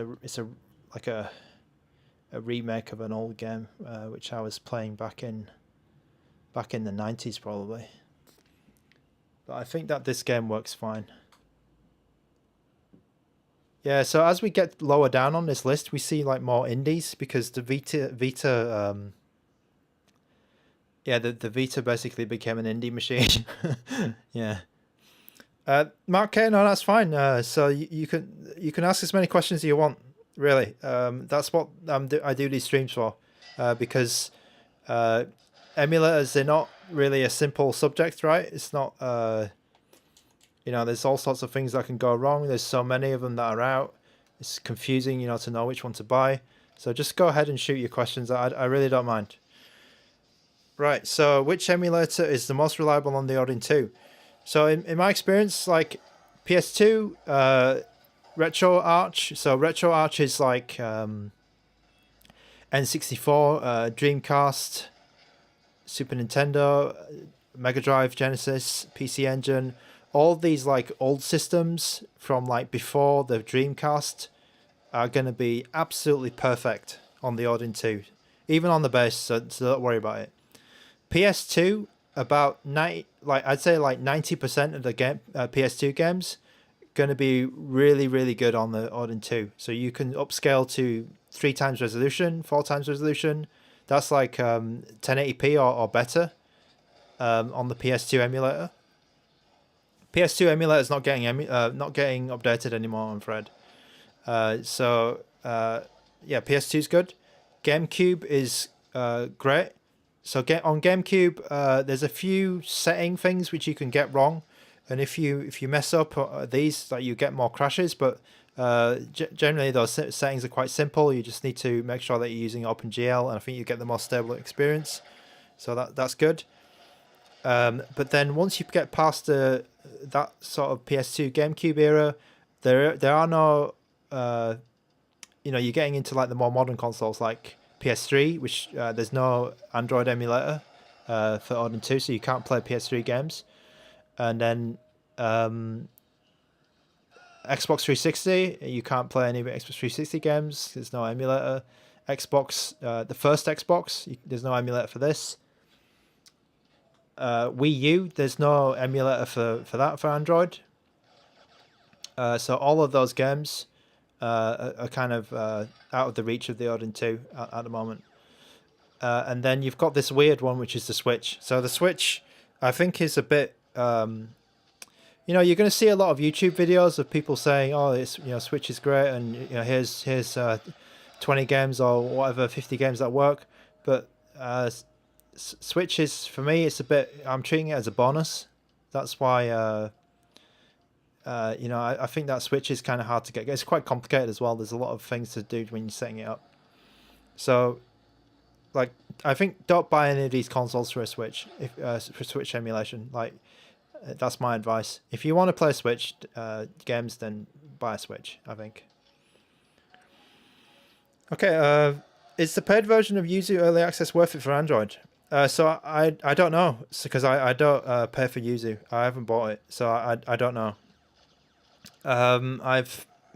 like a remake of an old game which I was playing back in the 90s probably. But I think that this game works fine. Yeah, so as we get lower down on this list, we see like more indies because the Vita yeah, the Vita basically became an indie machine. Yeah. Mark K, no, that's fine. So you can ask as many questions as you want. Really, that's what I do these streams for, because emulators, they're not really a simple subject, right? It's not. There's all sorts of things that can go wrong. There's so many of them that are out. It's confusing, to know which one to buy. So just go ahead and shoot your questions. I really don't mind. Right, so which emulator is the most reliable on the Odin2? So in my experience, like PS2, RetroArch. So RetroArch is like N64, Dreamcast, Super Nintendo, Mega Drive, Genesis, PC Engine. All these like old systems from like before the Dreamcast are going to be absolutely perfect on the Odin2, even on the base. So don't worry about it. PS2, about 90% of the game PS2 games going to be really, really good on the Odin2. So you can upscale to 3 times resolution, 4 times resolution. That's like 1080p or better on the PS2 emulator. PS2 emulator is not getting updated anymore, I'm afraid. So yeah, PS2 is good. GameCube is great. So on GameCube, there's a few setting things which you can get wrong, and if you mess up these, like you get more crashes. But generally, those settings are quite simple. You just need to make sure that you're using OpenGL, and I think you get the more stable experience. So that's good. But then once you get past that sort of PS2 GameCube era, there are no you're getting into like the more modern consoles like PS3, which there's no Android emulator. for Odin2, so you can't play PS3 games. And then Xbox 360, you can't play any Xbox 360 games. There's no emulator. Xbox, the first Xbox, there's no emulator for this. Wii U, there's no emulator for that for Android. So all of those games are kind of out of the reach of the Odin2 at the moment. And then you've got this weird one, which is the Switch. So the Switch, I think, is a bit... you know, you're going to see a lot of YouTube videos of people saying, "Oh, it's Switch is great, and here's 20 games or whatever, 50 games that work." But Switch is, for me, it's a bit. I'm treating it as a bonus. That's why. I think that Switch is kind of hard to get. It's quite complicated as well. There's a lot of things to do when you're setting it up. So, like, I think don't buy any of these consoles for a Switch. For Switch emulation, like. That's my advice. If you want to play Switch games, then buy a Switch, I think. Okay, is the paid version of Yuzu Early Access worth it for Android? So I don't know, because I don't pay for Yuzu. I haven't bought it, so I don't know.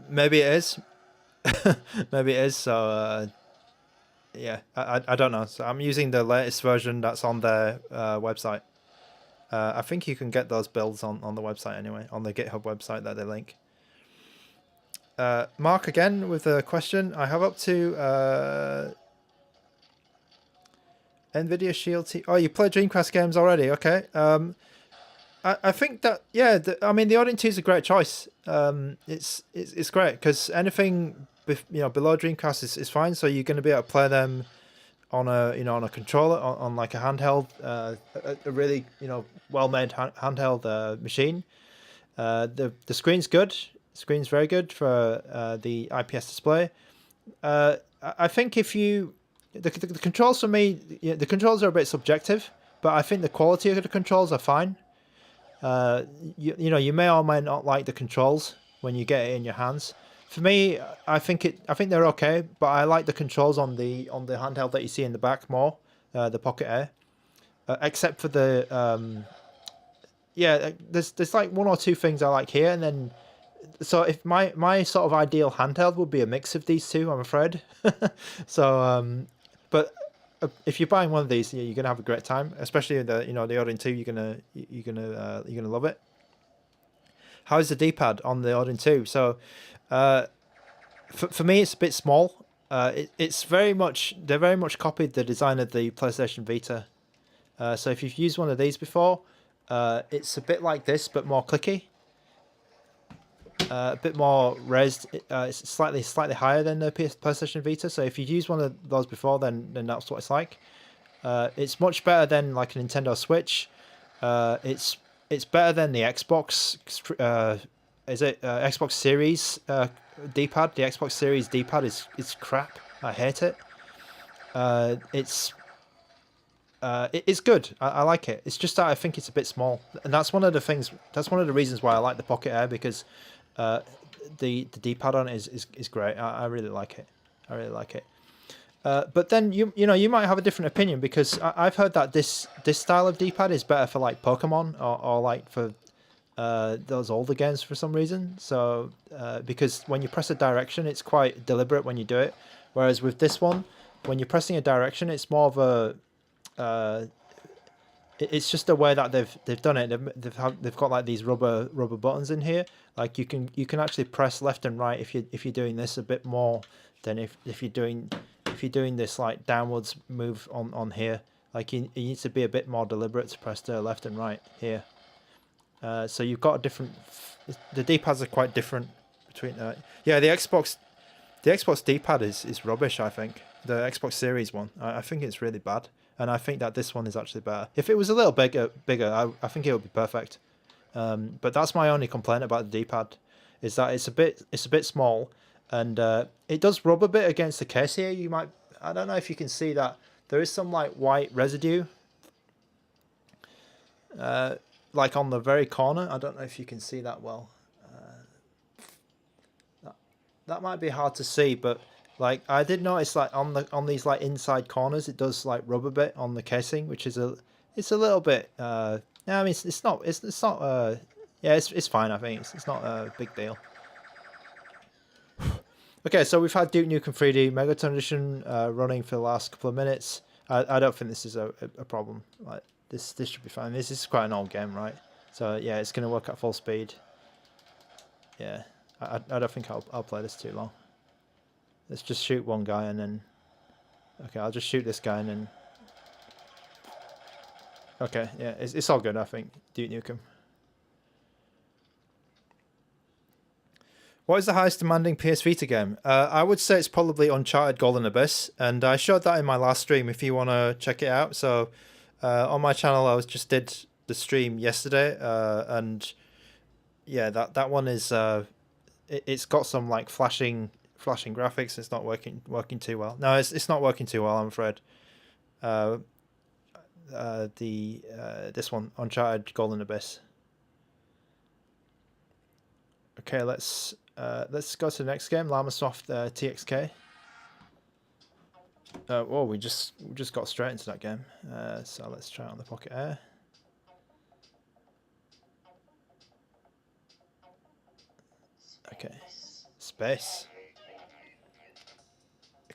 Maybe it is. Maybe it is, so yeah, I don't know. So I'm using the latest version that's on their website. I think you can get those builds on the website anyway, on the GitHub website that they link. Mark again with a question. I have up to NVIDIA Shield T. Oh, you play Dreamcast games already? Okay. I think that, yeah, I mean, the Odin2 is a great choice. It's great because anything below Dreamcast is fine. So you're going to be able to play them on a controller, on like a handheld, a really well-made handheld machine. The screen's good. The screen's very good for the IPS display. I think if you the controls for me, the controls are a bit subjective, but I think the quality of the controls are fine. You may or may not like the controls when you get it in your hands. For me, I think they're okay, but I like the controls on the handheld that you see in the back more, the Pocket Air, except for the there's like one or two things I like here, and then so if my sort of ideal handheld would be a mix of these two, I'm afraid. So but if you're buying one of these, you're gonna have a great time, especially the Odin2. You're gonna love it. How is the D-pad on the Odin2? So. For me, it's a bit small. They're very much copied the design of the PlayStation Vita. So if you've used one of these before, it's a bit like this, but more clicky. A bit more raised. It's slightly higher than the PlayStation Vita. So if you've used one of those before, then that's what it's like. It's much better than like a Nintendo Switch. It's better than the Xbox. Xbox Series D-pad? The Xbox Series D-pad is crap. I hate it. It's good. I like it. It's just that I think it's a bit small, and that's one of the things. That's one of the reasons why I like the Pocket Air, because the D-pad on it is great. I really like it. I really like it. But then you might have a different opinion, because I've heard that this style of D-pad is better for like Pokemon or like for those older games for some reason. So because when you press a direction, it's quite deliberate when you do it, whereas with this one, when you're pressing a direction, it's more of a it's just the way that they've done it. They've got like these rubber buttons in here. Like you can actually press left and right if you're doing this a bit more than if you're doing this like downwards move on here. Like you need to be a bit more deliberate to press the left and right here. So you've got a different. The D-pads are quite different between. The Xbox D-pad is rubbish. I think the Xbox Series one. I think it's really bad, and I think that this one is actually better. If it was a little bigger, I think it would be perfect. But that's my only complaint about the D-pad, is that it's a bit small, and it does rub a bit against the case here. I don't know if you can see that there is some like white residue. Like on the very corner. I don't know if you can see that well. That might be hard to see, but like I did notice like on these like inside corners, it does like rub a bit on the casing, which is it's a little bit. Yeah, I mean, it's not. It's not. Yeah, it's fine. I think it's not a big deal. Okay, so we've had Duke Nukem 3D Megaton Edition running for the last couple of minutes. I don't think this is a problem. Like this should be fine. This is quite an old game, right? So yeah, it's gonna work at full speed. Yeah, I don't think I'll play this too long. Let's just shoot one guy and then. Okay, I'll just shoot this guy and then. Okay, yeah, it's all good. I think Duke Nukem. What is the highest demanding PS Vita game? I would say it's probably Uncharted Golden Abyss, and I showed that in my last stream if you want to check it out. So on my channel, I just did the stream yesterday, and yeah, that one is it's got some like flashing graphics. It's not working too well. No, it's not working too well, I'm afraid. This one, Uncharted Golden Abyss. Okay, let's go to the next game, Llamasoft TXK. Whoa, we just got straight into that game. So let's try it on the Pocket Air. Okay, space.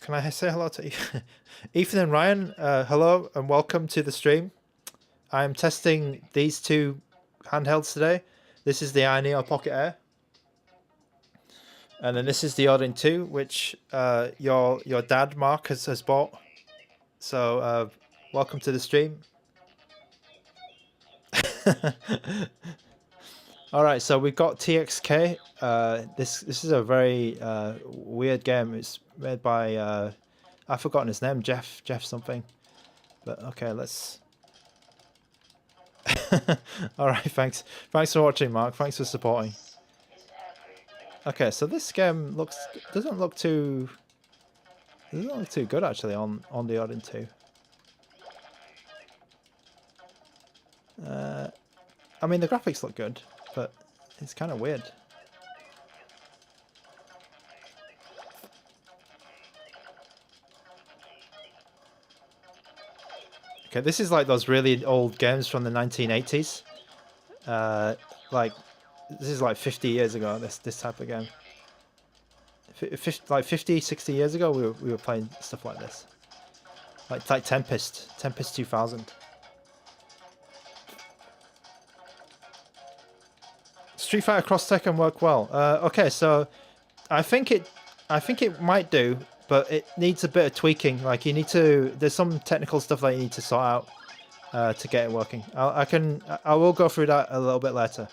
Can I say hello to Ethan and Ryan? Hello and welcome to the stream. I am testing these two handhelds today. This is the AYANEO Pocket Air. And then this is the Odin2, which your dad Mark has bought. So welcome to the stream. All right, so we've got TXK. This is a very weird game. It's made by I've forgotten his name, Jeff something. But okay, let's. All right, thanks for watching, Mark. Thanks for supporting. Okay, so this game doesn't look too good actually on the Odin2. I mean the graphics look good, but it's kind of weird. Okay, this is like those really old games from the 1980s. Like this is like 50 years ago. This type of game. Like 50, 60 years ago, we were playing stuff like this. Like Tempest 2000. Street Fighter Cross Tekken work well. Okay, so I think it might do, but it needs a bit of tweaking. Like there's some technical stuff that you need to sort out to get it working. I will go through that a little bit later.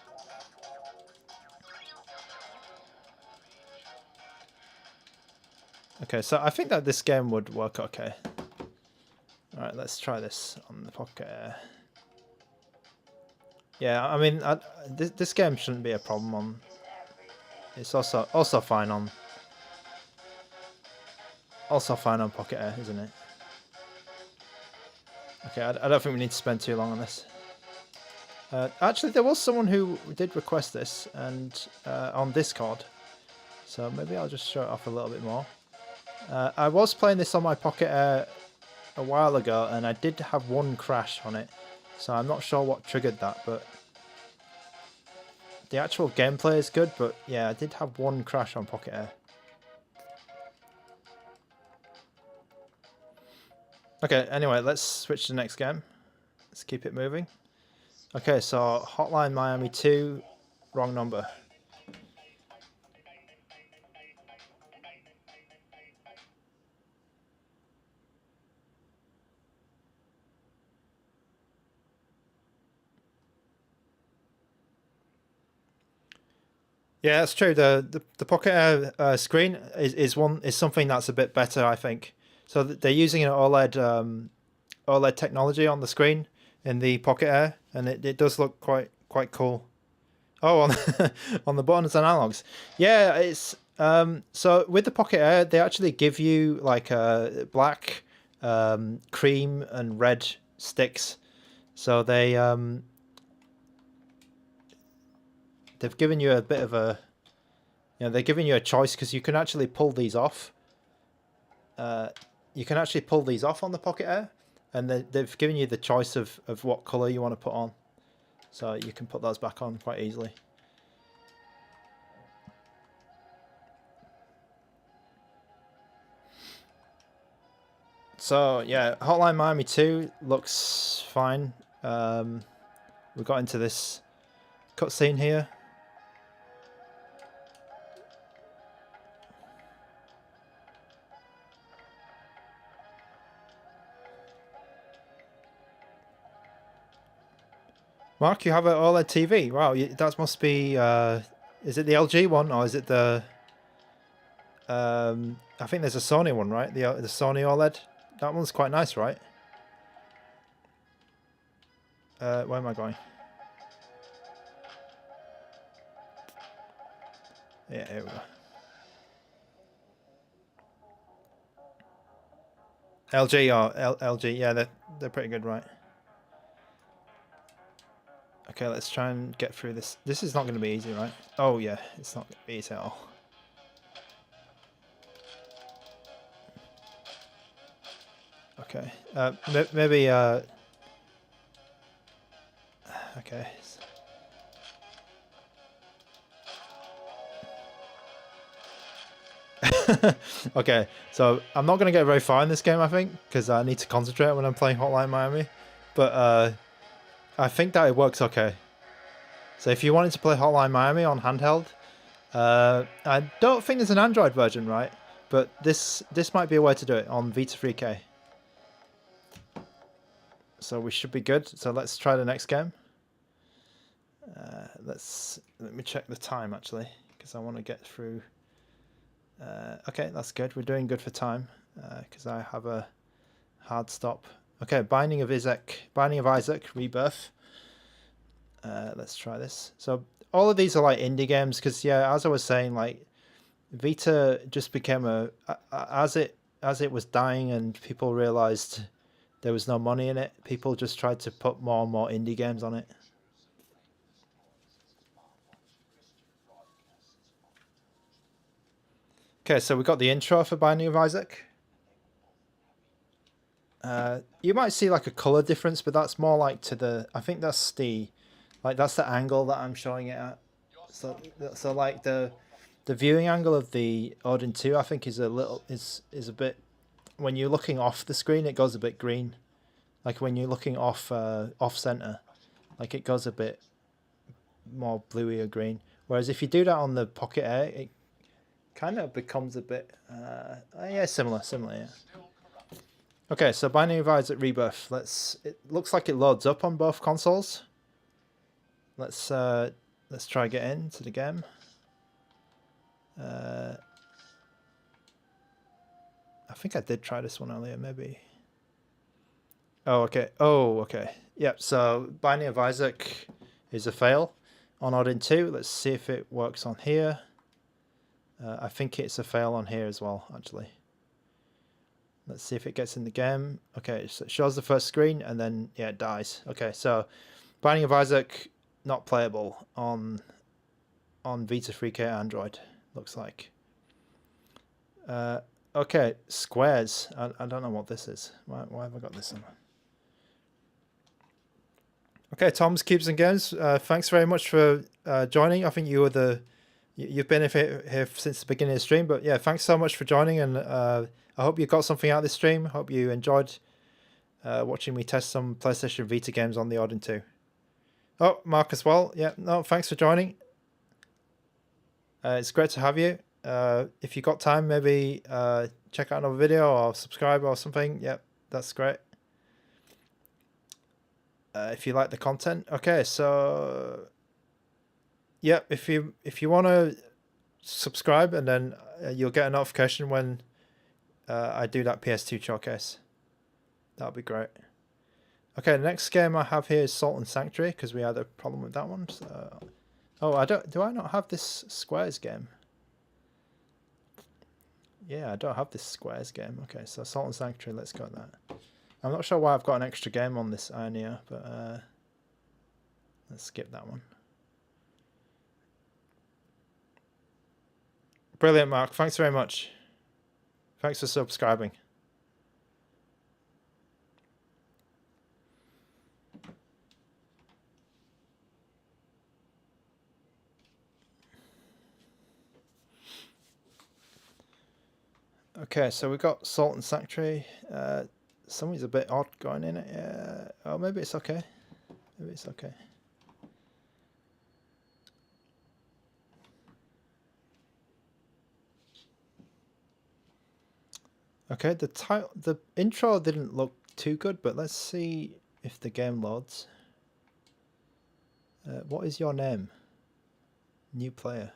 Okay, so I think that this game would work okay. Alright, let's try this on the Pocket Air. Yeah, I mean, this game shouldn't be a problem on... It's also fine on... Also fine on Pocket Air, isn't it? Okay, I don't think we need to spend too long on this. Actually, there was someone who did request this and on Discord. So maybe I'll just show it off a little bit more. I was playing this on my Pocket Air a while ago, and I did have one crash on it, so I'm not sure what triggered that, but the actual gameplay is good, but yeah, I did have one crash on Pocket Air. Okay, anyway, let's switch to the next game. Let's keep it moving. Okay, so Hotline Miami 2, wrong number. Yeah, that's true. The Pocket Air screen is something that's a bit better, I think. So they're using an OLED technology on the screen in the Pocket Air, and it does look quite cool. Oh, on the buttons and analogs. Yeah, it's so with the Pocket Air, they actually give you like a black, cream, and red sticks. So they've given you a bit of a, they're giving you a choice because you can actually pull these off. You can actually pull these off on the Pocket Air, and they've given you the choice of what color you want to put on, so you can put those back on quite easily. So yeah, Hotline Miami 2 looks fine. We got into this cutscene here. Mark, you have an OLED TV. Wow, that must be. Is it the LG one or is it the? I think there's a Sony one, right? The Sony OLED. That one's quite nice, right? Where am I going? Yeah, here we go. LG or LG, yeah, they're pretty good, right? Okay, let's try and get through this. This is not going to be easy, right? Oh yeah, it's not going to be easy at all. Okay, maybe. Okay. Okay, so I'm not going to get very far in this game, I think, because I need to concentrate when I'm playing Hotline Miami. But I think that it works okay. So if you wanted to play Hotline Miami on handheld, I don't think there's an Android version, right? But this might be a way to do it on Vita 3K. So we should be good. So let's try the next game. Let me check the time actually, because I want to get through. Okay, that's good. We're doing good for time, because I have a hard stop. Okay, Binding of Issac, Rebirth. Let's try this. So all of these are like indie games, because yeah, as I was saying, like Vita just became as it was dying and people realized there was no money in it, people just tried to put more and more indie games on it. Okay, so we got the intro for Binding of Isaac. You might see like a color difference, but that's more like to the. I think that's the angle that I'm showing it at. So like the viewing angle of the Odin 2, I think is a bit. When you're looking off the screen, it goes a bit green. Like when you're looking off center, like it goes a bit more bluey or green. Whereas if you do that on the Pocket Air, it kind of becomes a bit yeah, similar, yeah. Okay, so Binding of Isaac Rebirth. It looks like it loads up on both consoles. Let's try get into the game. I think I did try this one earlier, maybe. Oh, okay. Yep, so Binding of Isaac is a fail on Odin 2. Let's see if it works on here. I think it's a fail on here as well, actually. Let's see if it gets in the game. Okay, so it shows the first screen and then, yeah, it dies. Okay, so Binding of Isaac, not playable on Vita 3K Android, looks like. Okay, squares. I don't know what this is. Why have I got this on? Okay, Tom's Cubes and Games. Thanks very much for joining. I think you've been here since the beginning of the stream, but yeah, thanks so much for joining, and I hope you got something out of this stream. Hope you enjoyed watching me test some PlayStation Vita games on the Odin 2. Oh, Mark as well. Yeah, no, thanks for joining. It's great to have you. If you got time, maybe check out another video or subscribe or something. Yep, that's great. If you like the content. Okay, so yeah, if you want to subscribe, and then you'll get a notification when I do that PS2 showcase. That'll be great. Okay, the next game I have here is Salt and Sanctuary, because we had a problem with that one. So, oh, do I not have this Squares game? Yeah, I don't have this Squares game. Okay, so Salt and Sanctuary, let's go with that. I'm not sure why I've got an extra game on this AYANEO, but let's skip that one. Brilliant, Mark. Thanks very much. Thanks for subscribing. Okay, so we got Salt and Sanctuary. Something's a bit odd going in it. Oh, maybe it's okay. Maybe it's okay. Okay, the intro didn't look too good, but let's see if the game loads. What is your name? New player.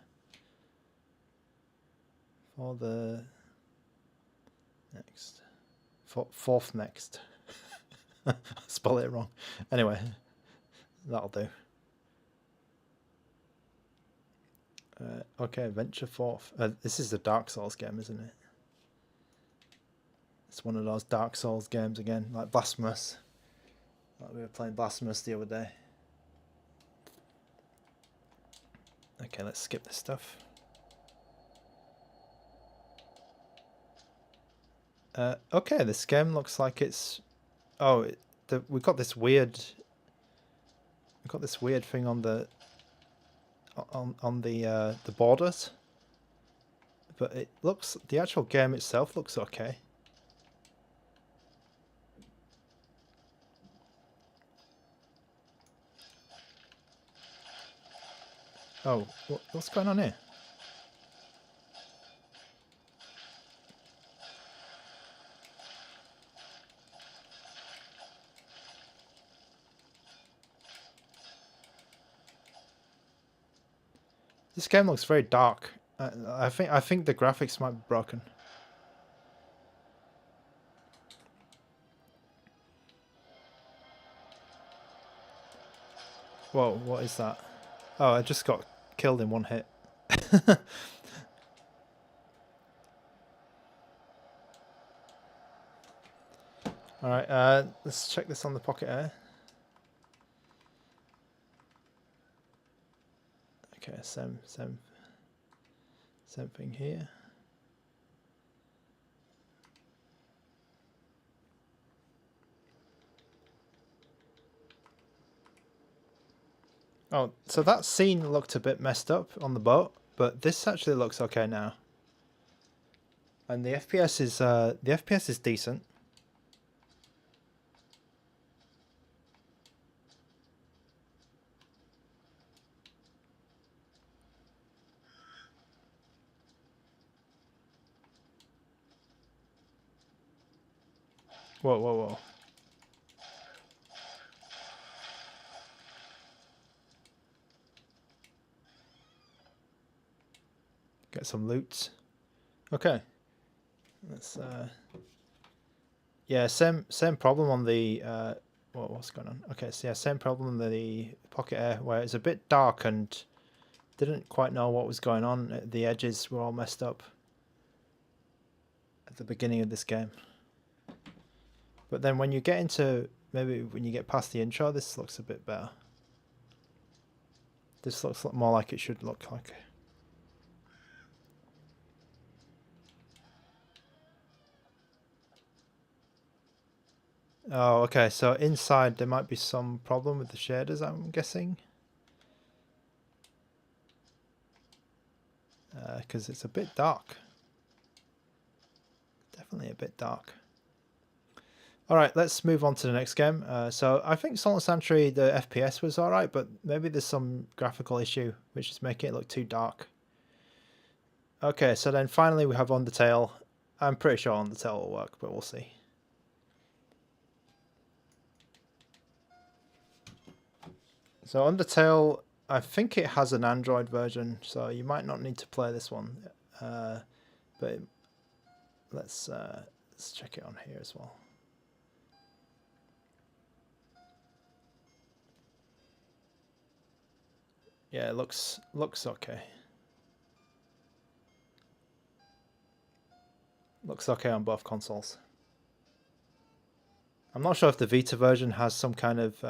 For the next. Fourth next. Spell it wrong. Anyway, that'll do. Okay, Venture Fourth. This is the Dark Souls game, isn't it? It's one of those Dark Souls games again, like Blasphemous. Like we were playing Blasphemous the other day. Okay, let's skip this stuff. Okay, this game looks like it's... Oh, we've got this weird... We've got this weird thing on the... On the borders. But it looks... The actual game itself looks okay. Oh, what's going on here? This game looks very dark. I think the graphics might be broken. Whoa, what is that? Oh, I just got killed in one hit. Alright, let's check this on the Pocket Air. Okay, same thing here. Oh, so that scene looked a bit messed up on the boat, but this actually looks okay now. And the FPS is decent. Whoa, whoa, whoa. Get some loot. Okay. Let's yeah, same problem on the what's going on? Okay, so yeah, same problem on the Pocket Air where it's a bit dark and didn't quite know what was going on. The edges were all messed up at the beginning of this game. But then when you get into, maybe when you get past the intro, this looks a bit better. This looks more like it should look like. Oh, okay, so inside there might be some problem with the shaders, I'm guessing. Because it's a bit dark. Definitely a bit dark. Alright, let's move on to the next game. So I think Salt and Sanctuary, the FPS was alright, but maybe there's some graphical issue which is making it look too dark. Okay, so then finally we have Undertale. I'm pretty sure Undertale will work, but we'll see. So Undertale, I think it has an Android version, so you might not need to play this one. But let's check it on here as well. Yeah, it looks okay. Looks okay on both consoles. I'm not sure if the Vita version has some kind of...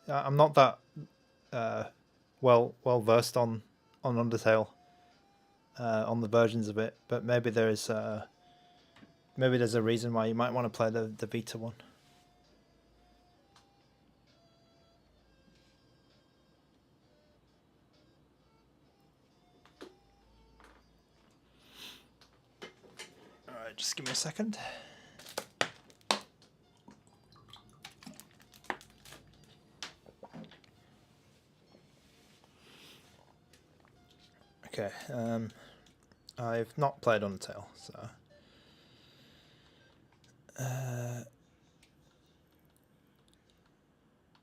I'm not that well versed on Undertale, on the versions of it, but maybe there's a reason why you might want to play the Vita one. Just give me a second. Okay, I've not played Undertale, so...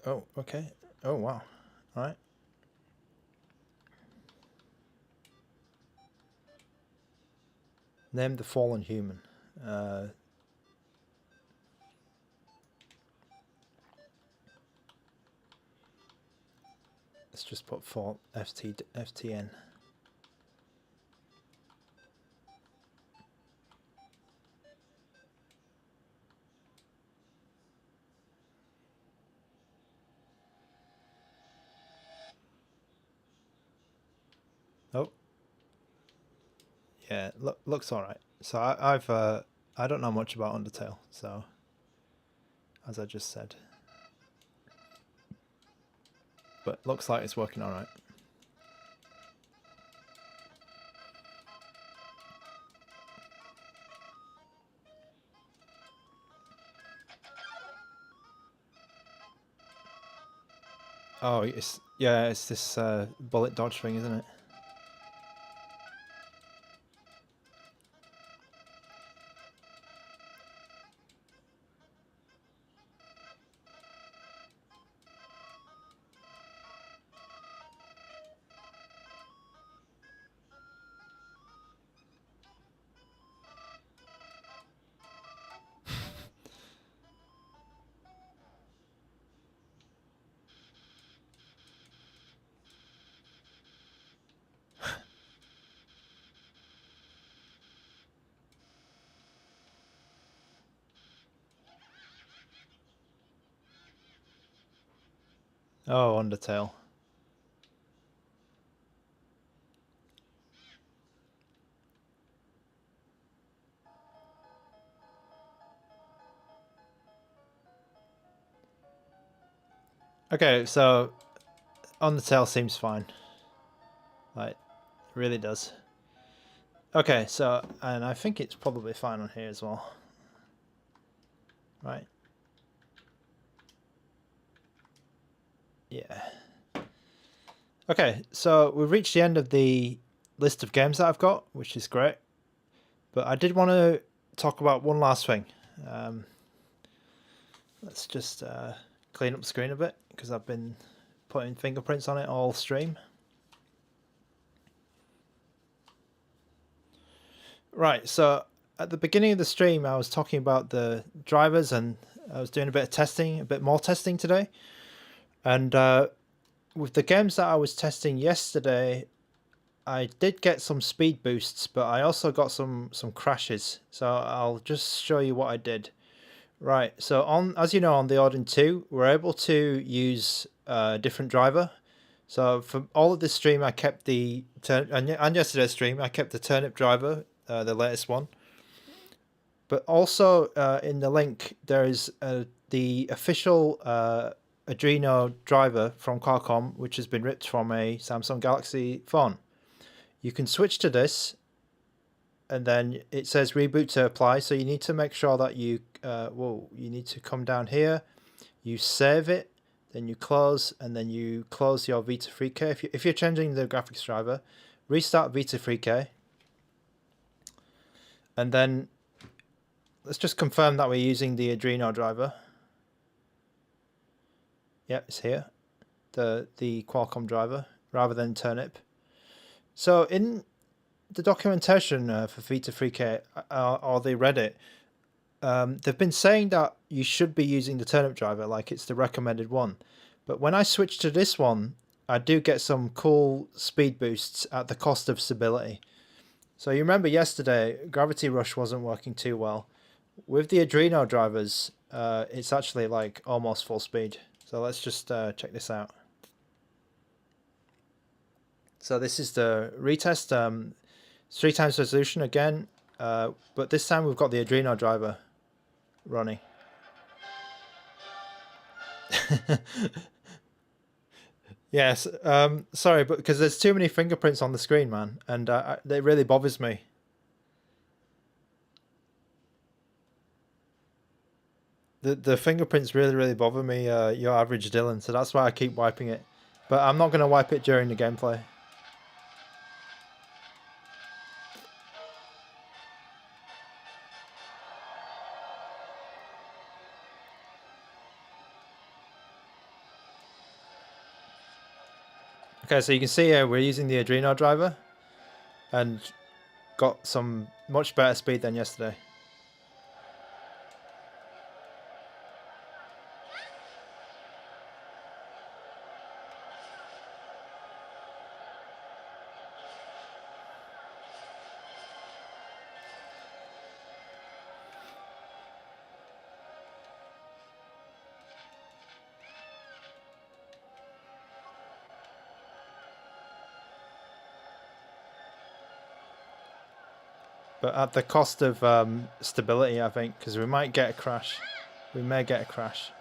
oh, okay. Oh, wow. Alright. Name the fallen human. Let's just put FTN. Oh, yeah, looks all right. So I don't know much about Undertale, so as I just said, but looks like it's working all right. Oh, it's this bullet dodge thing, isn't it? Oh, Undertale. Okay, so Undertale seems fine. Like, it really does. Okay, so, and I think it's probably fine on here as well. Right. Yeah. Okay, so we've reached the end of the list of games that I've got, which is great. But I did want to talk about one last thing. Let's just clean up the screen a bit, because I've been putting fingerprints on it all stream. Right, so at the beginning of the stream I was talking about the drivers, and I was doing a bit of testing, a bit more testing today. And with the games that I was testing yesterday, I did get some speed boosts, but I also got some crashes. So I'll just show you what I did. Right, so as you know, on the Odin2, we're able to use a different driver. So for all of this stream, I kept the and yesterday's stream, I kept the Turnip driver, the latest one. But also in the link, there is the official Adreno driver from Qualcomm, which has been ripped from a Samsung Galaxy phone. You can switch to this, and then it says reboot to apply. So you need to make sure that you need to come down here, you save it, then you close, and then you close your Vita 3K. If you're changing the graphics driver, restart Vita 3K, and then let's just confirm that we're using the Adreno driver. Yep, it's here, the Qualcomm driver rather than Turnip. So in the documentation for Vita 3K or the Reddit, they've been saying that you should be using the Turnip driver, like it's the recommended one. But when I switch to this one, I do get some cool speed boosts at the cost of stability. So you remember yesterday, Gravity Rush wasn't working too well. With the Adreno drivers, it's actually like almost full speed. So let's just check this out. So this is the retest, 3 times resolution again, but this time we've got the Adreno driver running. Yes, sorry, but because there's too many fingerprints on the screen, man, and it really bothers me. The fingerprints really bother me, your average Dylan, so that's why I keep wiping it. But I'm not going to wipe it during the gameplay. Okay, so you can see here we're using the Adreno driver and got some much better speed than yesterday. But at the cost of stability, I think, because we might get a crash. We may get a crash.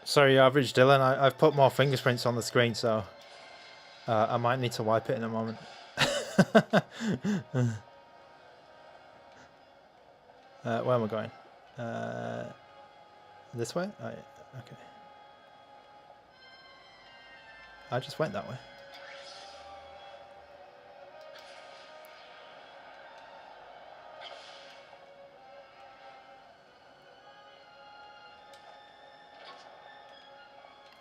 Sorry, average Dylan, I've put more fingerprints on the screen, so I might need to wipe it in a moment. Where am I going? This way? Oh, yeah. Okay. I just went that way.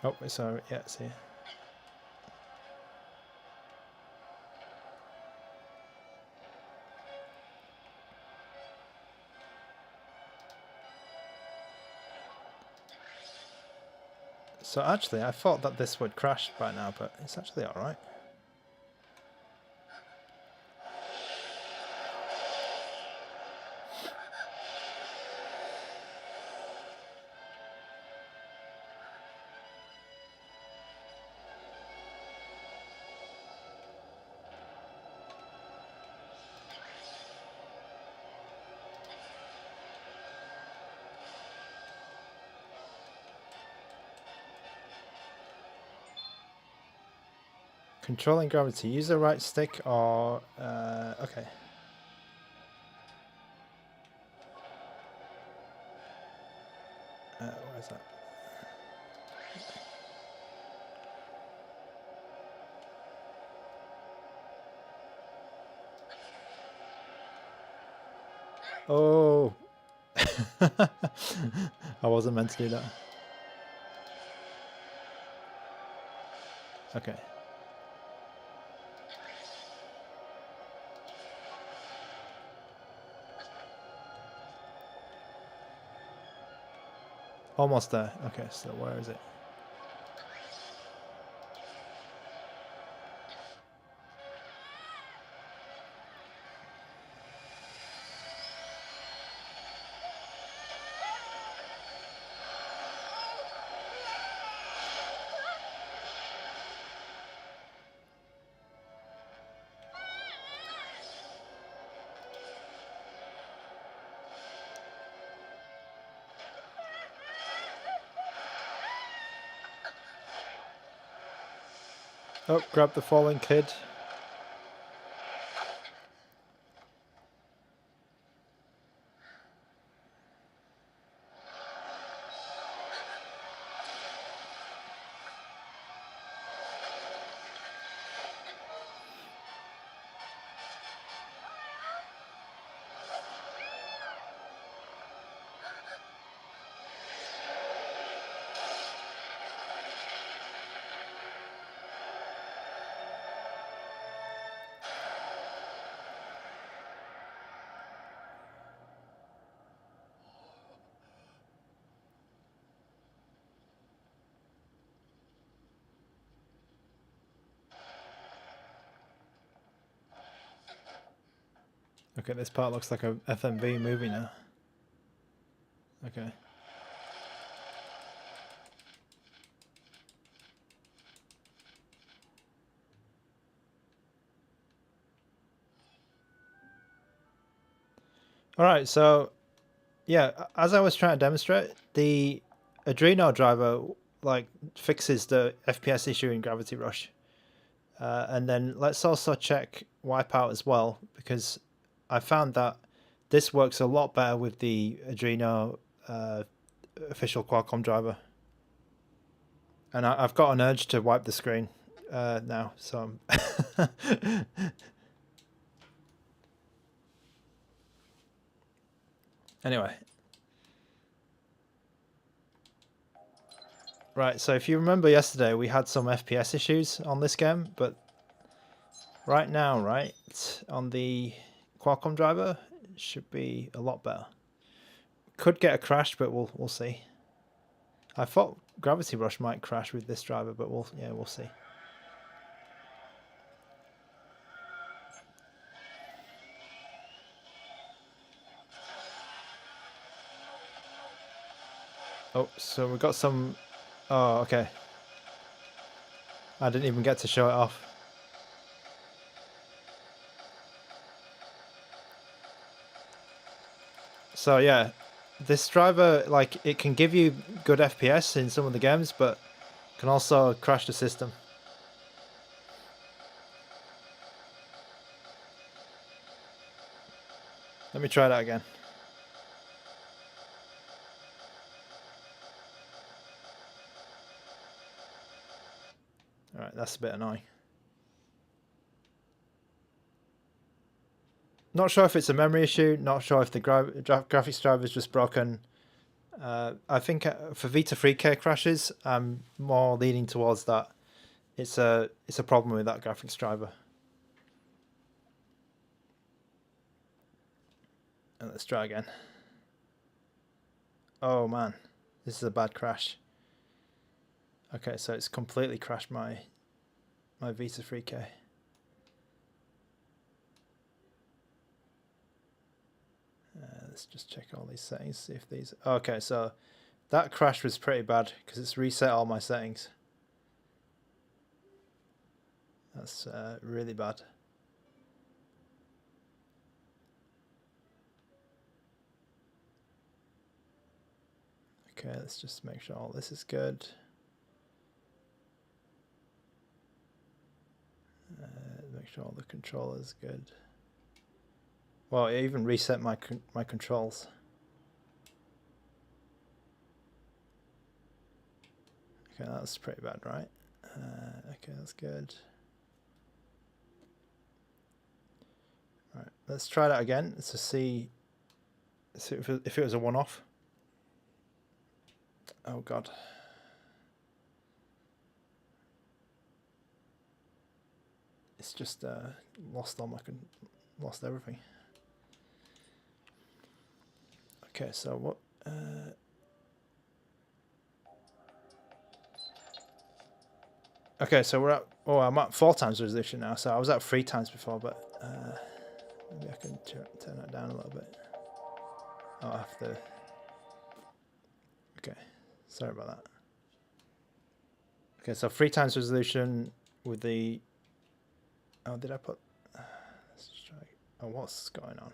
Oh, sorry. Yeah, see. So actually, I thought that this would crash by now, but it's actually all right. Controlling gravity. Use the right stick or... okay. Where is that? Oh! I wasn't meant to do that. Okay. Almost there. Okay, so where is it? Oh, grab the fallen kid. Okay, this part looks like a FMV movie now. Okay. All right, so yeah, as I was trying to demonstrate, the Adreno driver like fixes the FPS issue in Gravity Rush. And then let's also check WipEout as well, because I found that this works a lot better with the Adreno official Qualcomm driver. And I've got an urge to wipe the screen now, so anyway. Right, so if you remember yesterday, we had some FPS issues on this game, but right now, right, on the Qualcomm driver, it should be a lot better. Could get a crash, but we'll see. I thought Gravity Rush might crash with this driver, but we'll see. Oh, so we got some. Oh, okay. I didn't even get to show it off. So yeah, this driver, like, it can give you good FPS in some of the games, but can also crash the system. Let me try that again. Alright, that's a bit annoying. Not sure if it's a memory issue, not sure if the graphics driver is just broken. I think for Vita 3K crashes, I'm more leaning towards that. It's a problem with that graphics driver. And let's try again. Oh man, this is a bad crash. Okay, so it's completely crashed my Vita 3K. Let's just check all these settings, see if these... Okay, so that crash was pretty bad because it's reset all my settings. That's really bad. Okay, let's just make sure all this is good. Make sure all the controllers good. Well, it even reset my controls. Okay, that's pretty bad, right? Okay, that's good. All right, let's try that again to see if it was a one-off. Oh God. It's just lost everything. Okay, so what? Okay, so we're at. Oh, I'm at 4 times resolution now. So I was at 3 times before, but maybe I can turn that down a little bit. Oh, I have to. Okay, sorry about that. Okay, so 3 times resolution with the. Oh, did I put? Let's try. Oh, what's going on?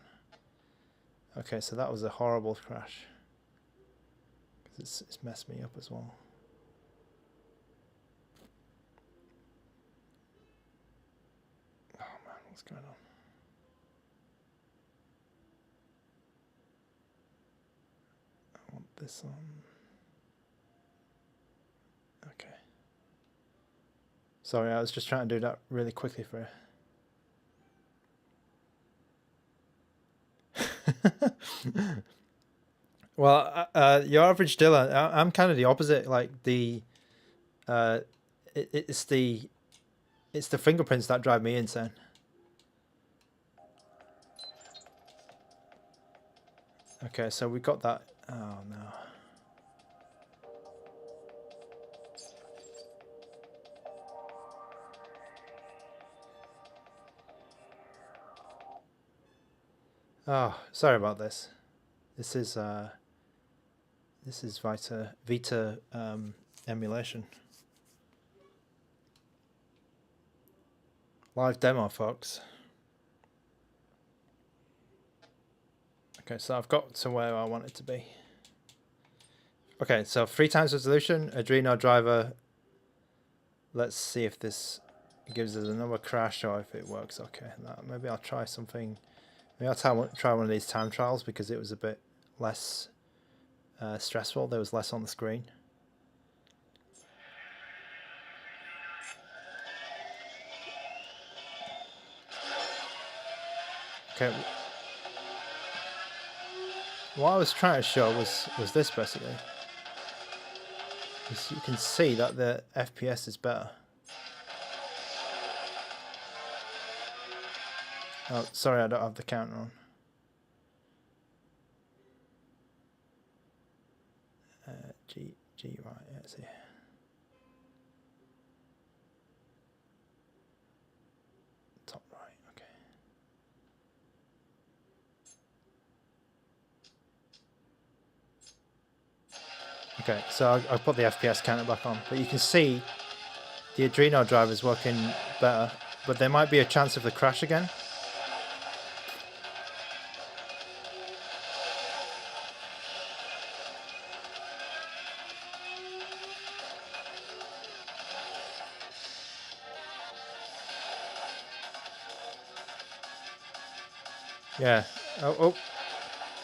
Okay, so that was a horrible crash. Because it's messed me up as well. Oh man, what's going on? I want this on. Okay. Sorry, I was just trying to do that really quickly for you. Well, your average Dylan, I'm kind of the opposite. Like it's the fingerprints that drive me insane. Okay, so we got that. Oh no. Oh, sorry about this. This is Vita emulation. Live demo, folks. Okay, so I've got to where I want it to be. Okay, so 3 times resolution, Adreno driver. Let's see if this gives us another crash or if it works okay. Maybe I'll try something. Maybe I'll try one of these time trials because it was a bit less stressful. There was less on the screen. Okay. What I was trying to show was this basically. You can see that the FPS is better. Oh, sorry, I don't have the counter on. Right, let's see. Top right, okay. Okay, so I put the FPS counter back on, but you can see the Adreno driver is working better, but there might be a chance of the crash again. Yeah. Oh.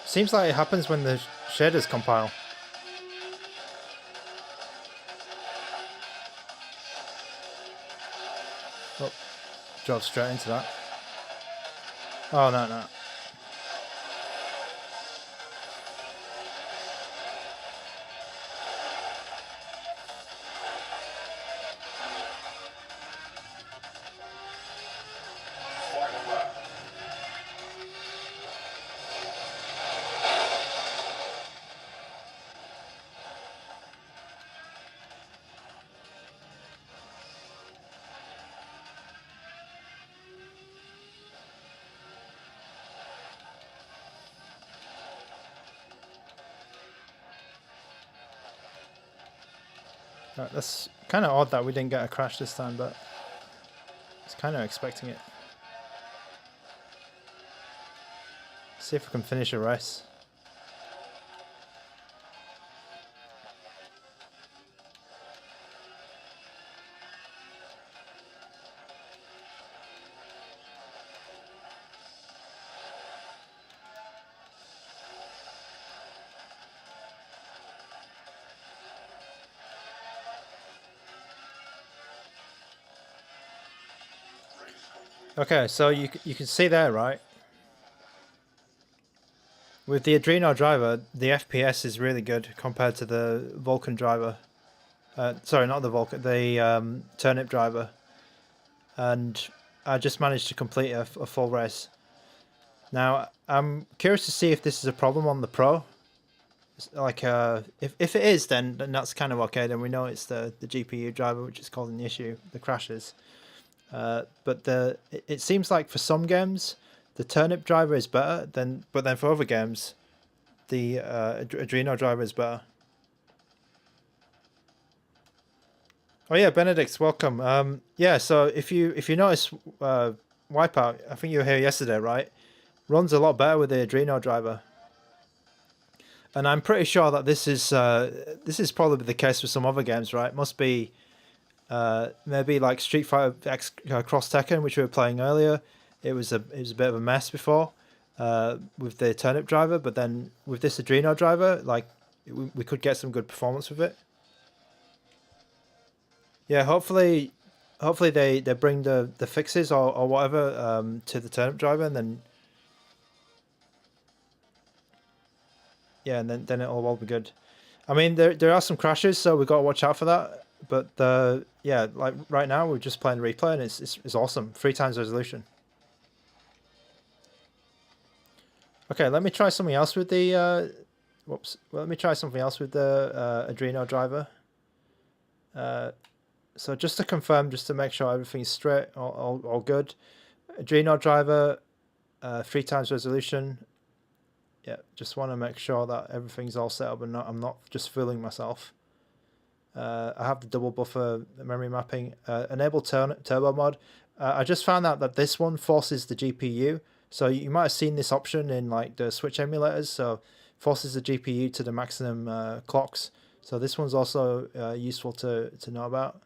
Seems like it happens when the shaders compile. Oh, drove straight into that. Oh, no. Right, that's kind of odd that we didn't get a crash this time, but I was kind of expecting it. See if we can finish a race. Okay, so you can see there, right? With the Adreno driver, the FPS is really good compared to the Vulcan driver. Sorry, not the Vulcan, the Turnip driver. And I just managed to complete a full race. Now, I'm curious to see if this is a problem on the Pro. Like, if it is, then that's kind of okay. Then we know it's the GPU driver which is causing the issue, the crashes. But it seems like for some games the Turnip driver is better but then for other games the Adreno driver is better. Oh yeah, Benedict's welcome. Yeah, so if you notice, WipEout, I think you were here yesterday, right? Runs a lot better with the Adreno driver, and I'm pretty sure that this is probably the case with some other games, right? Must be. Maybe like Street Fighter X Cross Tekken, which we were playing earlier. It was a bit of a mess before with the Turnip driver, but then with this Adreno driver, like we could get some good performance with it. Yeah, hopefully they bring the fixes or whatever to the Turnip driver, and then yeah, and then it'll all be good. I mean, there are some crashes, so we've got to watch out for that. But yeah, like right now we're just playing replay, and it's awesome. 3 times resolution. Okay, let me try something else with the whoops. Well, let me try something else with the Adreno driver. So just to confirm, just to make sure everything's straight, all good. Adreno driver, 3 times resolution. Yeah, just want to make sure that everything's all set up and I'm not just fooling myself. I have the double buffer memory mapping. Enable turbo mod. I just found out that this one forces the GPU. So you might have seen this option in like the Switch emulators. So forces the GPU to the maximum clocks. So this one's also useful to know about.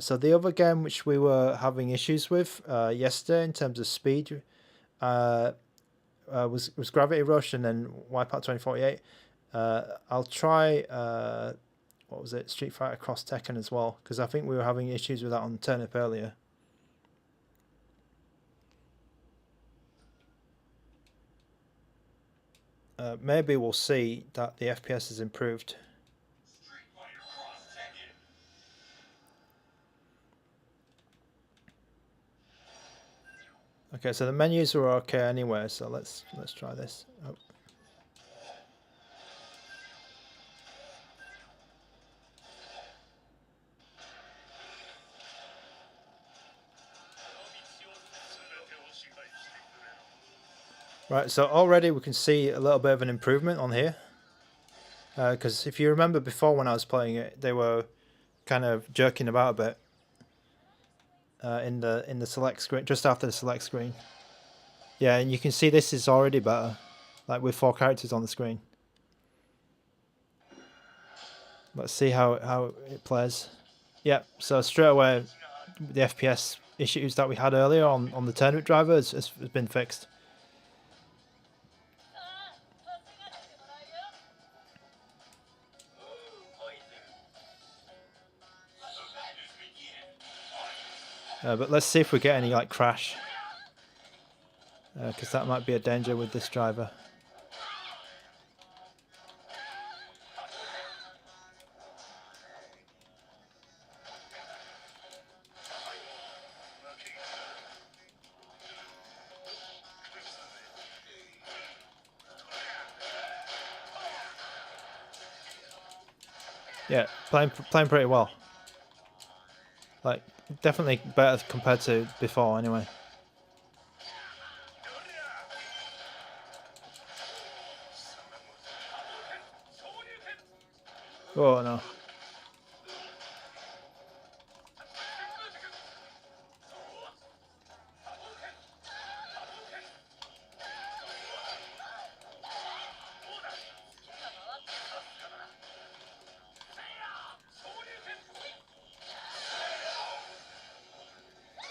So the other game which we were having issues with yesterday in terms of speed was Gravity Rush and then WipEout 2048. I'll try what was it, Street Fighter Cross Tekken as well, because I think we were having issues with that on Turnip earlier. Maybe we'll see that the FPS has improved. Okay, so the menus were okay anyway, so let's try this. Oh. Right, so already we can see a little bit of an improvement on here. Because if you remember before when I was playing it, they were kind of jerking about a bit in the select screen, just after the select screen. Yeah, and you can see this is already better, like with 4 characters on the screen. Let's see how it plays. Yeah, so straight away, the FPS issues that we had earlier on the Turnip driver has been fixed. But let's see if we get any like crash, because that might be a danger with this driver. Yeah, playing pretty well. Like, definitely better compared to before, anyway. Oh no.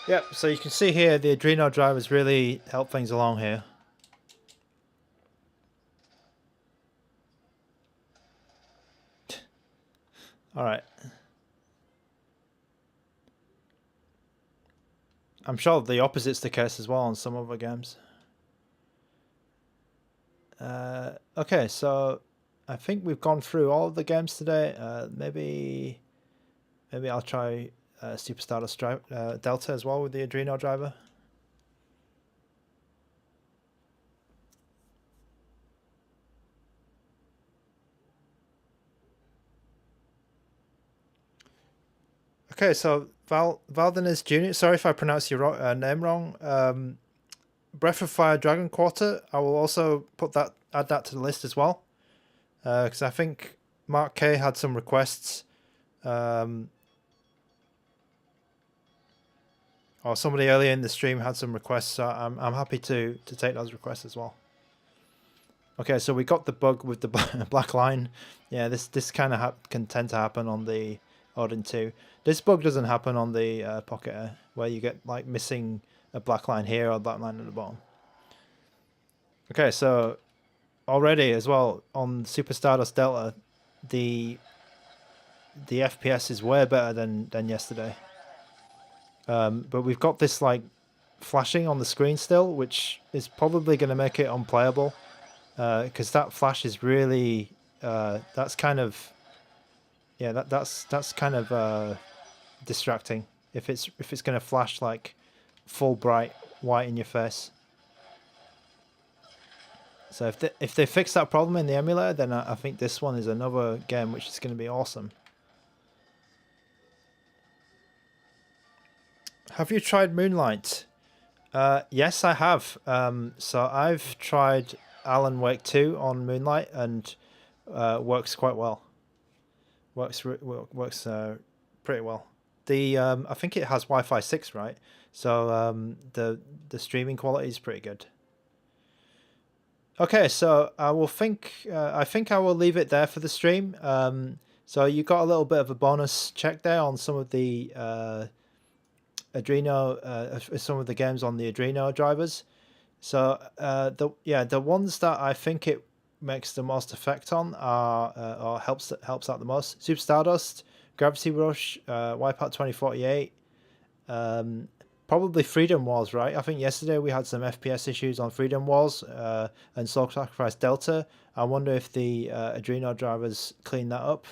Yep, so you can see here the Adreno drivers really help things along here. Alright. I'm sure the opposite's the case as well on some other games. Okay, so I think we've gone through all of the games today. Maybe I'll try Super Stardust Delta as well with the Adreno driver. Okay, so Valdenes Jr. Sorry if I pronounce your name wrong. Breath of Fire Dragon Quarter. I will also add that to the list as well, because I think Mark K had some requests, or somebody earlier in the stream had some requests. So I'm happy to take those requests as well. Okay, so we got the bug with the black line. Yeah, this kind of can tend to happen on the Odin2. This bug doesn't happen on the Pocket Air, where you get like missing a black line here or a black line at the bottom. Okay, so already as well on Super Stardust Delta, the FPS is way better than yesterday. But we've got this like flashing on the screen still, which is probably going to make it unplayable, because that flash is really that's kind of that's kind of distracting if it's going to flash like full bright white in your face. So if they fix that problem in the emulator, then I think this one is another game which is going to be awesome. Have you tried Moonlight? Yes, I have. So I've tried Alan Wake 2 on Moonlight, and works quite well. Works pretty well. The I think it has Wi-Fi 6, right? So the streaming quality is pretty good. Okay, so I think I will leave it there for the stream. So you got a little bit of a bonus check there on some of the Adreno, some of the games on the Adreno drivers. So the ones that I think it makes the most effect on are or helps out the most: Super Stardust, Gravity Rush, Wipeout 2048, probably Freedom Wars, right? I think yesterday we had some FPS issues on Freedom Wars and Soul Sacrifice Delta. I wonder if the Adreno drivers clean that up.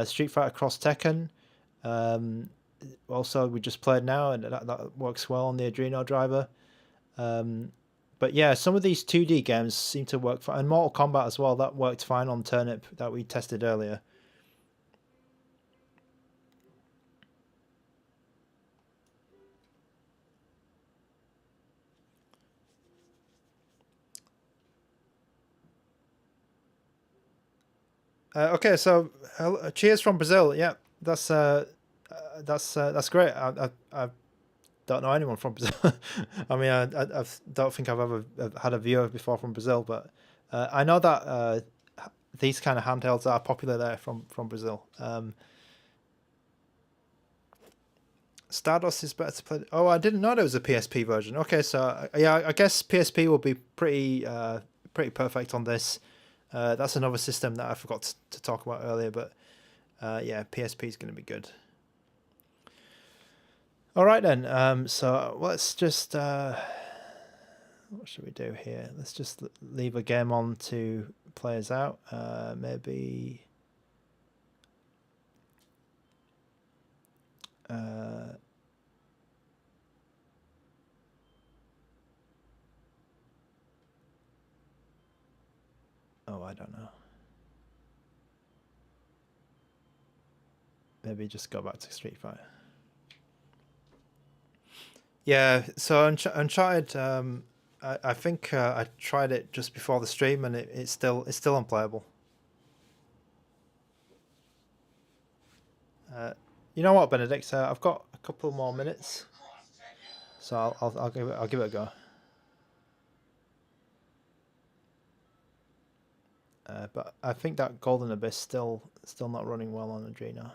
Street Fighter Cross Tekken. Also, we just played now, and that works well on the Adreno driver. But yeah, some of these 2D games seem to work fine. And Mortal Kombat as well, that worked fine on Turnip that we tested earlier. Okay, so cheers from Brazil. Yeah, that's great. I don't know anyone from Brazil. I mean, I don't think I've ever had a viewer before from Brazil, but I know that these kind of handhelds are popular there from Brazil. Stardust is better to play. Oh, I didn't know there was a PSP version. Okay, so yeah, I guess PSP will be pretty perfect on this. That's another system that I forgot to talk about earlier, but yeah, PSP is going to be good. All right then. So let's just what should we do here? Let's just leave a game on to play us out. Maybe. Oh, I don't know. Maybe just go back to Street Fighter. Yeah, so Uncharted. I think I tried it just before the stream, and it's still unplayable. You know what, Benedict? I've got a couple more minutes, so I'll give it a go. But I think that Golden Abyss still not running well on Adreno.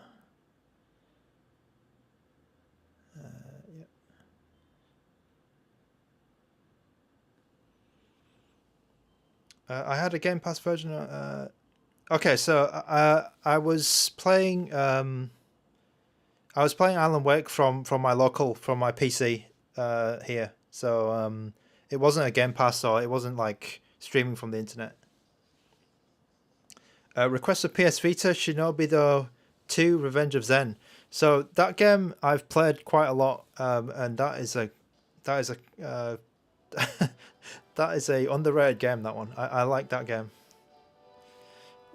Yeah. I had a Game Pass version. Okay, so I was playing Alan Wake from my PC here. So it wasn't a Game Pass, or it wasn't like streaming from the internet. Request a PS Vita, Shinobi 2 Revenge of Zen. So that game I've played quite a lot, and that is a that is a underrated game. That one, I like that game.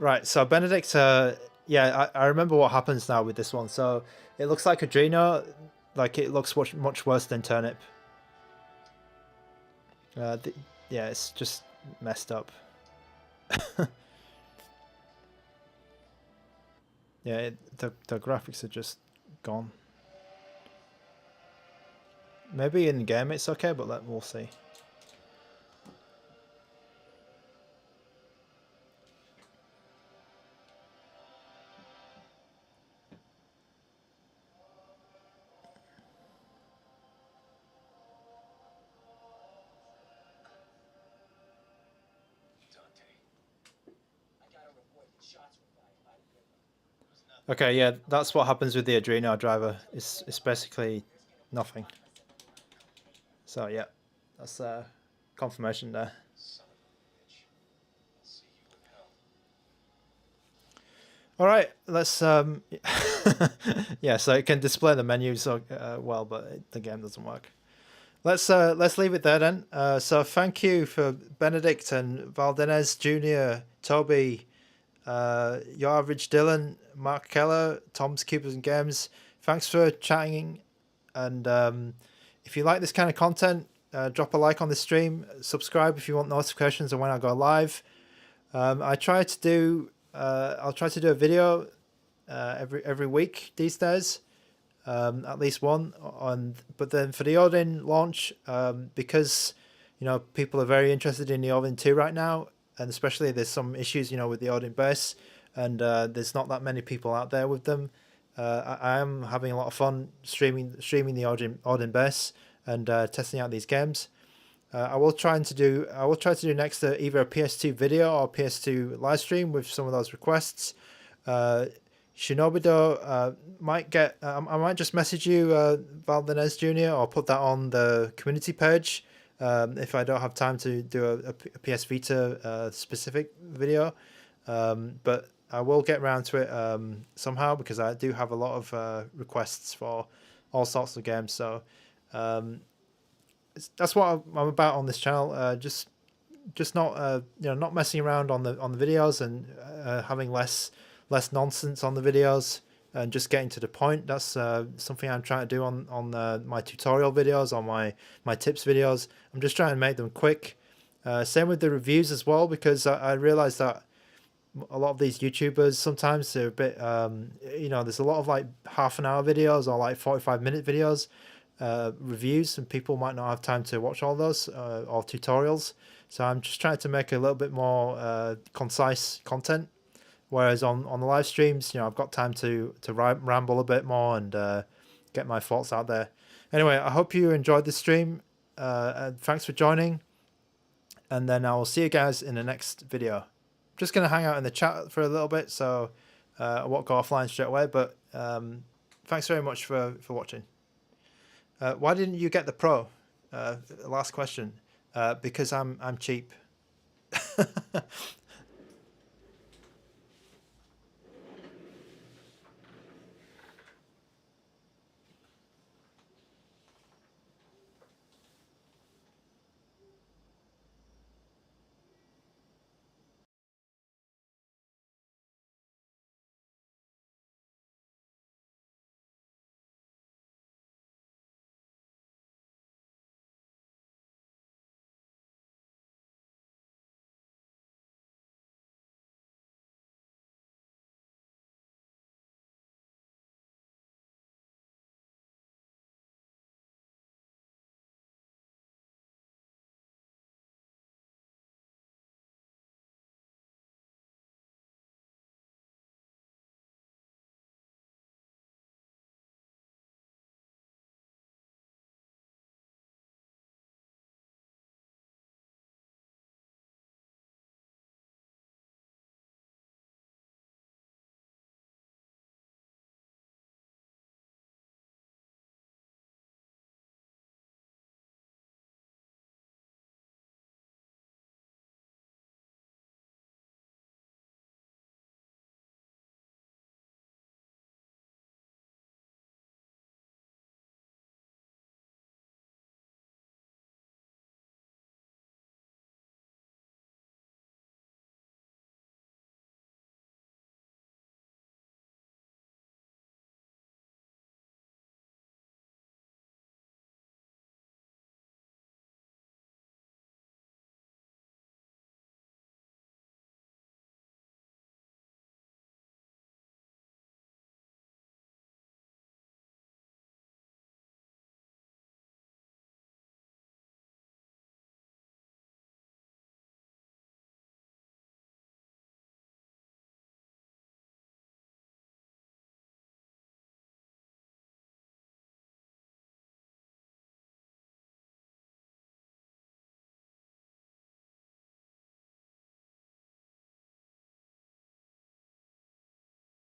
Right, so Benedict, yeah, I remember what happens now with this one. So it looks like Adreno, like it looks much worse than Turnip. Yeah, it's just messed up. Yeah, the graphics are just gone. Maybe in game it's okay, but we'll see. Okay, yeah, that's what happens with the Adreno driver. It's basically nothing. So yeah, that's confirmation there. All right, let's yeah, so it can display the menus well, but the game doesn't work. Let's leave it there then. So thank you for Benedict and Valdenez Jr., Toby, Your Average Dylan, Mark Keller, Tom's Cubers and Games. Thanks for chatting, and if you like this kind of content, drop a like on the stream, subscribe if you want notifications of when I go live. I'll try to do a video every week these days, at least one. But then for the Odin launch, because people are very interested in the Odin 2 right now, and especially there's some issues with the Odin Base, and there's not that many people out there with them. I am having a lot of fun streaming the Odin Base and testing out these games. I will try to do next either a PS2 video or PS2 live stream with some of those requests. Shinobido might get. I might just message you, Valdez Jr., or put that on the community page if I don't have time to do a PS Vita specific video. But I will get around to it somehow, because I do have a lot of requests for all sorts of games. So that's what I'm about on this channel. Just not not messing around on the videos, and having less nonsense on the videos, and just getting to the point. That's something I'm trying to do on my tutorial videos, on my tips videos. I'm just trying to make them quick. Same with the reviews as well, because I realize that a lot of these YouTubers, sometimes they're a bit there's a lot of like half-an-hour videos or like 45-minute videos, reviews, and people might not have time to watch all those or tutorials. So I'm just trying to make a little bit more concise content, whereas on the live streams, I've got time to ramble a bit more and get my thoughts out there. Anyway, I hope you enjoyed the stream, and thanks for joining, and then I will see you guys in the next video. Just going to hang out in the chat for a little bit, so I won't go offline straight away, but thanks very much for watching. Why didn't you get the Pro? Last question. Because I'm cheap.